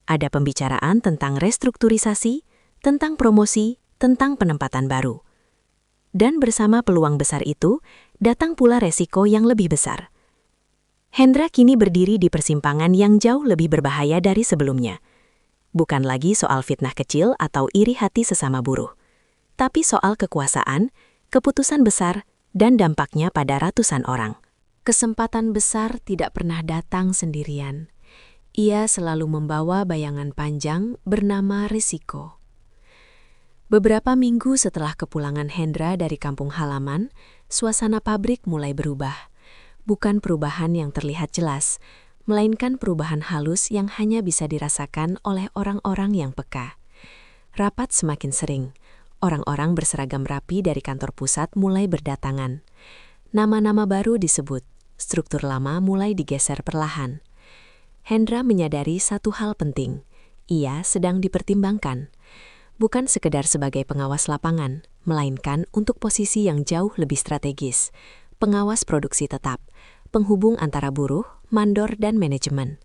Ada pembicaraan tentang restrukturisasi, tentang promosi, tentang penempatan baru. Dan bersama peluang besar itu, datang pula resiko yang lebih besar. Hendra kini berdiri di persimpangan yang jauh lebih berbahaya dari sebelumnya. Bukan lagi soal fitnah kecil atau iri hati sesama buruh, tapi soal kekuasaan, keputusan besar, dan dampaknya pada ratusan orang. Kesempatan besar tidak pernah datang sendirian. Ia selalu membawa bayangan panjang bernama risiko. Beberapa minggu setelah kepulangan Hendra dari kampung halaman, suasana pabrik mulai berubah. Bukan perubahan yang terlihat jelas, melainkan perubahan halus yang hanya bisa dirasakan oleh orang-orang yang peka. Rapat semakin sering. Orang-orang berseragam rapi dari kantor pusat mulai berdatangan. Nama-nama baru disebut, struktur lama mulai digeser perlahan. Hendra menyadari satu hal penting. Ia sedang dipertimbangkan. Bukan sekedar sebagai pengawas lapangan, melainkan untuk posisi yang jauh lebih strategis. Pengawas produksi tetap, penghubung antara buruh, mandor, dan manajemen.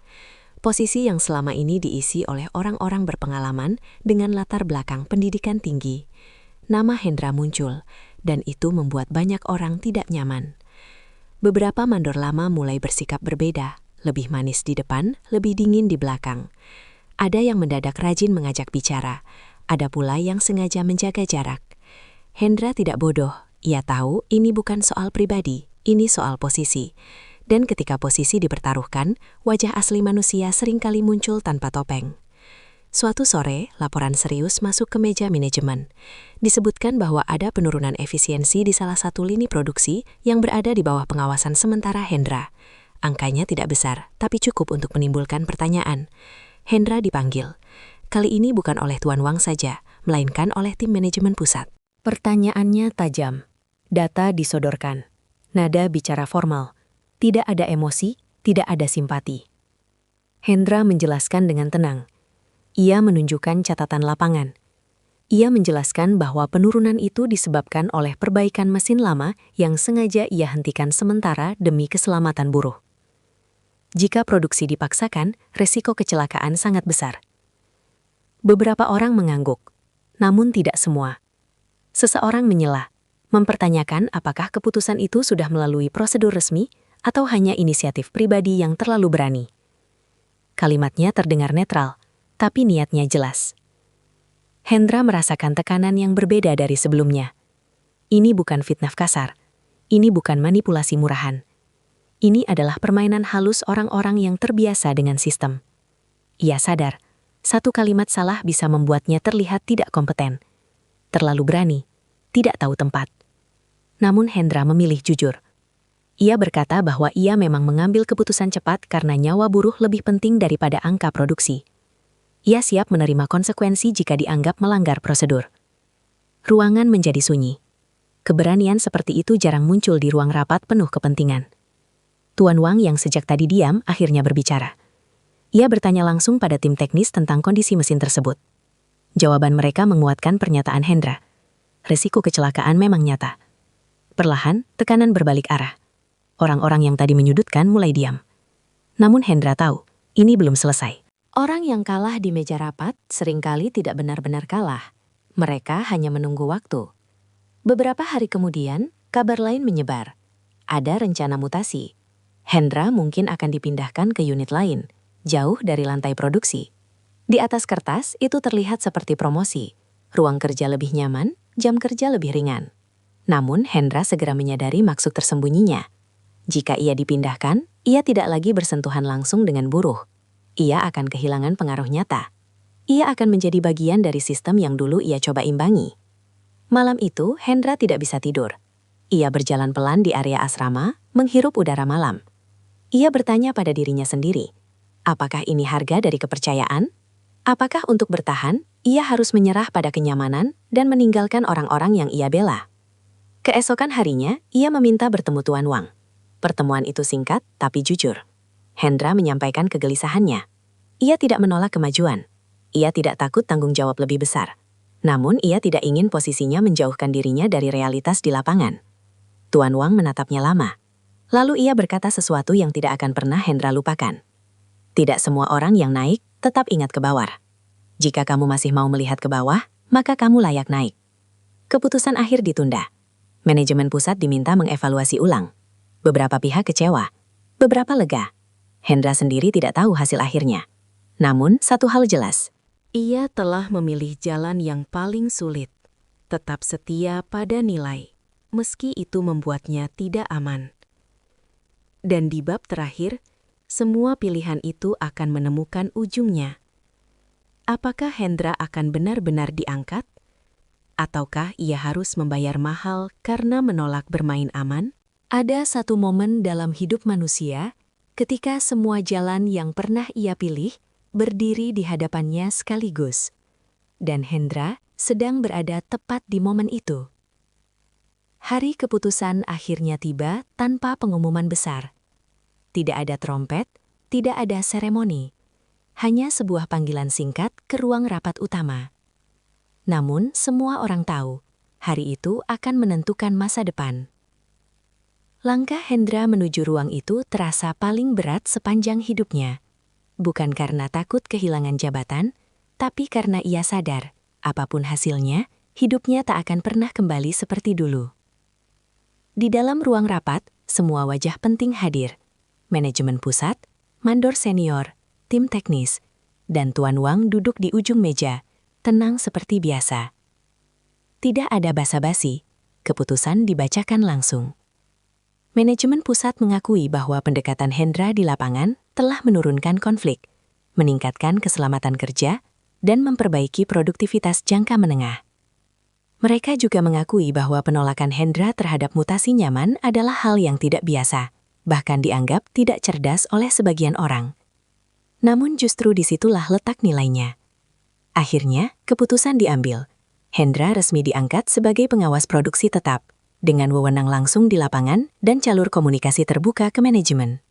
Posisi yang selama ini diisi oleh orang-orang berpengalaman dengan latar belakang pendidikan tinggi. Nama Hendra muncul, dan itu membuat banyak orang tidak nyaman. Beberapa mandor lama mulai bersikap berbeda, lebih manis di depan, lebih dingin di belakang. Ada yang mendadak rajin mengajak bicara, ada pula yang sengaja menjaga jarak. Hendra tidak bodoh, ia tahu ini bukan soal pribadi, ini soal posisi. Dan ketika posisi dipertaruhkan, wajah asli manusia seringkali muncul tanpa topeng. Suatu sore, laporan serius masuk ke meja manajemen. Disebutkan bahwa ada penurunan efisiensi di salah satu lini produksi yang berada di bawah pengawasan sementara Hendra. Angkanya tidak besar, tapi cukup untuk menimbulkan pertanyaan. Hendra dipanggil. Kali ini bukan oleh Tuan Wang saja, melainkan oleh tim manajemen pusat. Pertanyaannya tajam. Data disodorkan. Nada bicara formal. Tidak ada emosi, tidak ada simpati. Hendra menjelaskan dengan tenang. Ia menunjukkan catatan lapangan. Ia menjelaskan bahwa penurunan itu disebabkan oleh perbaikan mesin lama yang sengaja ia hentikan sementara demi keselamatan buruh. Jika produksi dipaksakan, resiko kecelakaan sangat besar. Beberapa orang mengangguk, namun tidak semua. Seseorang menyela, mempertanyakan apakah keputusan itu sudah melalui prosedur resmi atau hanya inisiatif pribadi yang terlalu berani. Kalimatnya terdengar netral, tapi niatnya jelas. Hendra merasakan tekanan yang berbeda dari sebelumnya. Ini bukan fitnah kasar, ini bukan manipulasi murahan. Ini adalah permainan halus orang-orang yang terbiasa dengan sistem. Ia sadar, satu kalimat salah bisa membuatnya terlihat tidak kompeten, terlalu berani, tidak tahu tempat. Namun Hendra memilih jujur. Ia berkata bahwa ia memang mengambil keputusan cepat karena nyawa buruh lebih penting daripada angka produksi. Ia siap menerima konsekuensi jika dianggap melanggar prosedur. Ruangan menjadi sunyi. Keberanian seperti itu jarang muncul di ruang rapat penuh kepentingan. Tuan Wang yang sejak tadi diam akhirnya berbicara. Ia bertanya langsung pada tim teknis tentang kondisi mesin tersebut. Jawaban mereka menguatkan pernyataan Hendra. Risiko kecelakaan memang nyata. Perlahan, tekanan berbalik arah. Orang-orang yang tadi menyudutkan mulai diam. Namun Hendra tahu, ini belum selesai. Orang yang kalah di meja rapat seringkali tidak benar-benar kalah. Mereka hanya menunggu waktu. Beberapa hari kemudian, kabar lain menyebar. Ada rencana mutasi. Hendra mungkin akan dipindahkan ke unit lain, jauh dari lantai produksi. Di atas kertas, itu terlihat seperti promosi. Ruang kerja lebih nyaman, jam kerja lebih ringan. Namun, Hendra segera menyadari maksud tersembunyinya. Jika ia dipindahkan, ia tidak lagi bersentuhan langsung dengan buruh. Ia akan kehilangan pengaruh nyata. Ia akan menjadi bagian dari sistem yang dulu ia coba imbangi. Malam itu, Hendra tidak bisa tidur. Ia berjalan pelan di area asrama, menghirup udara malam. Ia bertanya pada dirinya sendiri, apakah ini harga dari kepercayaan? Apakah untuk bertahan, ia harus menyerah pada kenyamanan dan meninggalkan orang-orang yang ia bela? Keesokan harinya, ia meminta bertemu Tuan Wang. Pertemuan itu singkat, tapi jujur. Hendra menyampaikan kegelisahannya. Ia tidak menolak kemajuan. Ia tidak takut tanggung jawab lebih besar. Namun ia tidak ingin posisinya menjauhkan dirinya dari realitas di lapangan. Tuan Wang menatapnya lama. Lalu ia berkata sesuatu yang tidak akan pernah Hendra lupakan. Tidak semua orang yang naik Tetap ingat ke bawah. Jika kamu masih mau melihat ke bawah, maka kamu layak naik. Keputusan akhir ditunda. Manajemen pusat diminta mengevaluasi ulang. Beberapa pihak kecewa, beberapa lega. Hendra sendiri tidak tahu hasil akhirnya. Namun, satu hal jelas. Ia telah memilih jalan yang paling sulit, tetap setia pada nilai, meski itu membuatnya tidak aman. Dan di bab terakhir, semua pilihan itu akan menemukan ujungnya. Apakah Hendra akan benar-benar diangkat? Ataukah ia harus membayar mahal karena menolak bermain aman? Ada satu momen dalam hidup manusia ketika semua jalan yang pernah ia pilih berdiri di hadapannya sekaligus. Dan Hendra sedang berada tepat di momen itu. Hari keputusan akhirnya tiba tanpa pengumuman besar. Tidak ada trompet, tidak ada seremoni. Hanya sebuah panggilan singkat ke ruang rapat utama. Namun, semua orang tahu, hari itu akan menentukan masa depan. Langkah Hendra menuju ruang itu terasa paling berat sepanjang hidupnya. Bukan karena takut kehilangan jabatan, tapi karena ia sadar, apapun hasilnya, hidupnya tak akan pernah kembali seperti dulu. Di dalam ruang rapat, semua wajah penting hadir. Manajemen pusat, mandor senior, tim teknis, dan Tuan Wang duduk di ujung meja, tenang seperti biasa. Tidak ada basa-basi, keputusan dibacakan langsung. Manajemen pusat mengakui bahwa pendekatan Hendra di lapangan telah menurunkan konflik, meningkatkan keselamatan kerja, dan memperbaiki produktivitas jangka menengah. Mereka juga mengakui bahwa penolakan Hendra terhadap mutasi nyaman adalah hal yang tidak biasa, bahkan dianggap tidak cerdas oleh sebagian orang. Namun justru disitulah letak nilainya. Akhirnya, keputusan diambil. Hendra resmi diangkat sebagai pengawas produksi tetap, dengan wewenang langsung di lapangan dan jalur komunikasi terbuka ke manajemen.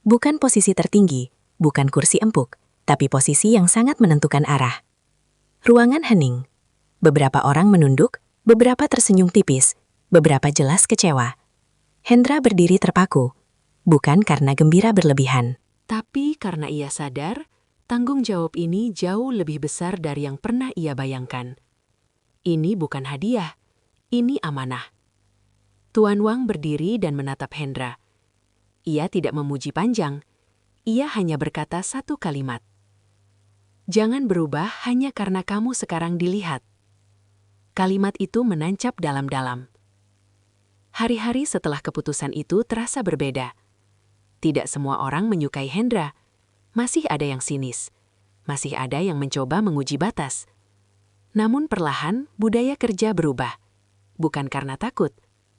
Bukan posisi tertinggi, bukan kursi empuk, tapi posisi yang sangat menentukan arah. Ruangan hening. Beberapa orang menunduk, beberapa tersenyum tipis, beberapa jelas kecewa. Hendra berdiri terpaku, bukan karena gembira berlebihan. Tapi karena ia sadar, tanggung jawab ini jauh lebih besar dari yang pernah ia bayangkan. Ini bukan hadiah, ini amanah. Tuan Wang berdiri dan menatap Hendra. Ia tidak memuji panjang, ia hanya berkata satu kalimat. Jangan berubah hanya karena kamu sekarang dilihat. Kalimat itu menancap dalam-dalam. Hari-hari setelah keputusan itu terasa berbeda. Tidak semua orang menyukai Hendra. Masih ada yang sinis. Masih ada yang mencoba menguji batas. Namun perlahan, budaya kerja berubah. Bukan karena takut,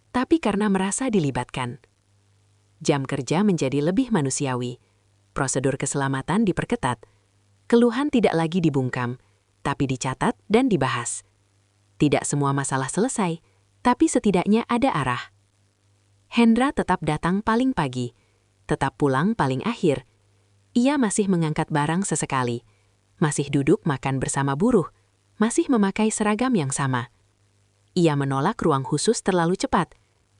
tapi karena merasa dilibatkan. Jam kerja menjadi lebih manusiawi. Prosedur keselamatan diperketat. Keluhan tidak lagi dibungkam, tapi dicatat dan dibahas. Tidak semua masalah selesai, tapi setidaknya ada arah. Hendra tetap datang paling pagi. Tetap pulang paling akhir. Ia masih mengangkat barang sesekali, masih duduk makan bersama buruh, masih memakai seragam yang sama. Ia menolak ruang khusus terlalu cepat.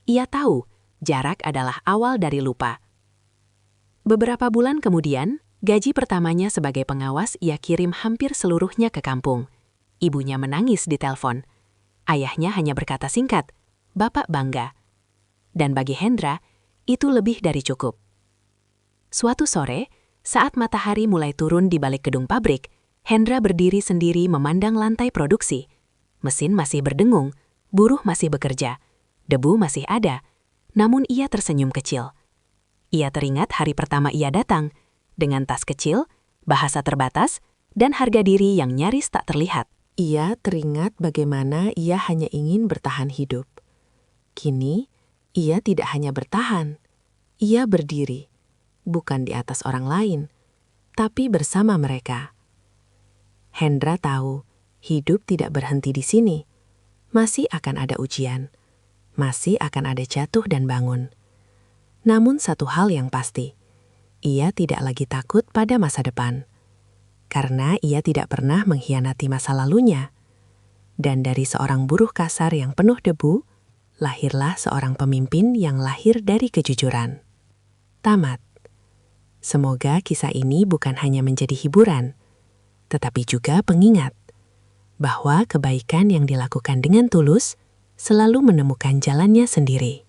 Ia tahu, jarak adalah awal dari lupa. Beberapa bulan kemudian, gaji pertamanya sebagai pengawas ia kirim hampir seluruhnya ke kampung. Ibunya menangis di telepon. Ayahnya hanya berkata singkat, "Bapak bangga." Dan bagi Hendra, itu lebih dari cukup. Suatu sore, saat matahari mulai turun di balik gedung pabrik, Hendra berdiri sendiri memandang lantai produksi. Mesin masih berdengung, buruh masih bekerja, debu masih ada, namun ia tersenyum kecil. Ia teringat hari pertama ia datang, dengan tas kecil, bahasa terbatas, dan harga diri yang nyaris tak terlihat. Ia teringat bagaimana ia hanya ingin bertahan hidup. Kini, ia tidak hanya bertahan, ia berdiri. Bukan di atas orang lain, tapi bersama mereka. Hendra tahu, hidup tidak berhenti di sini. Masih akan ada ujian, masih akan ada jatuh dan bangun. Namun satu hal yang pasti, ia tidak lagi takut pada masa depan. Karena ia tidak pernah mengkhianati masa lalunya. Dan dari seorang buruh kasar yang penuh debu, lahirlah seorang pemimpin yang lahir dari kejujuran. Tamat. Semoga kisah ini bukan hanya menjadi hiburan, tetapi juga pengingat bahwa kebaikan yang dilakukan dengan tulus selalu menemukan jalannya sendiri.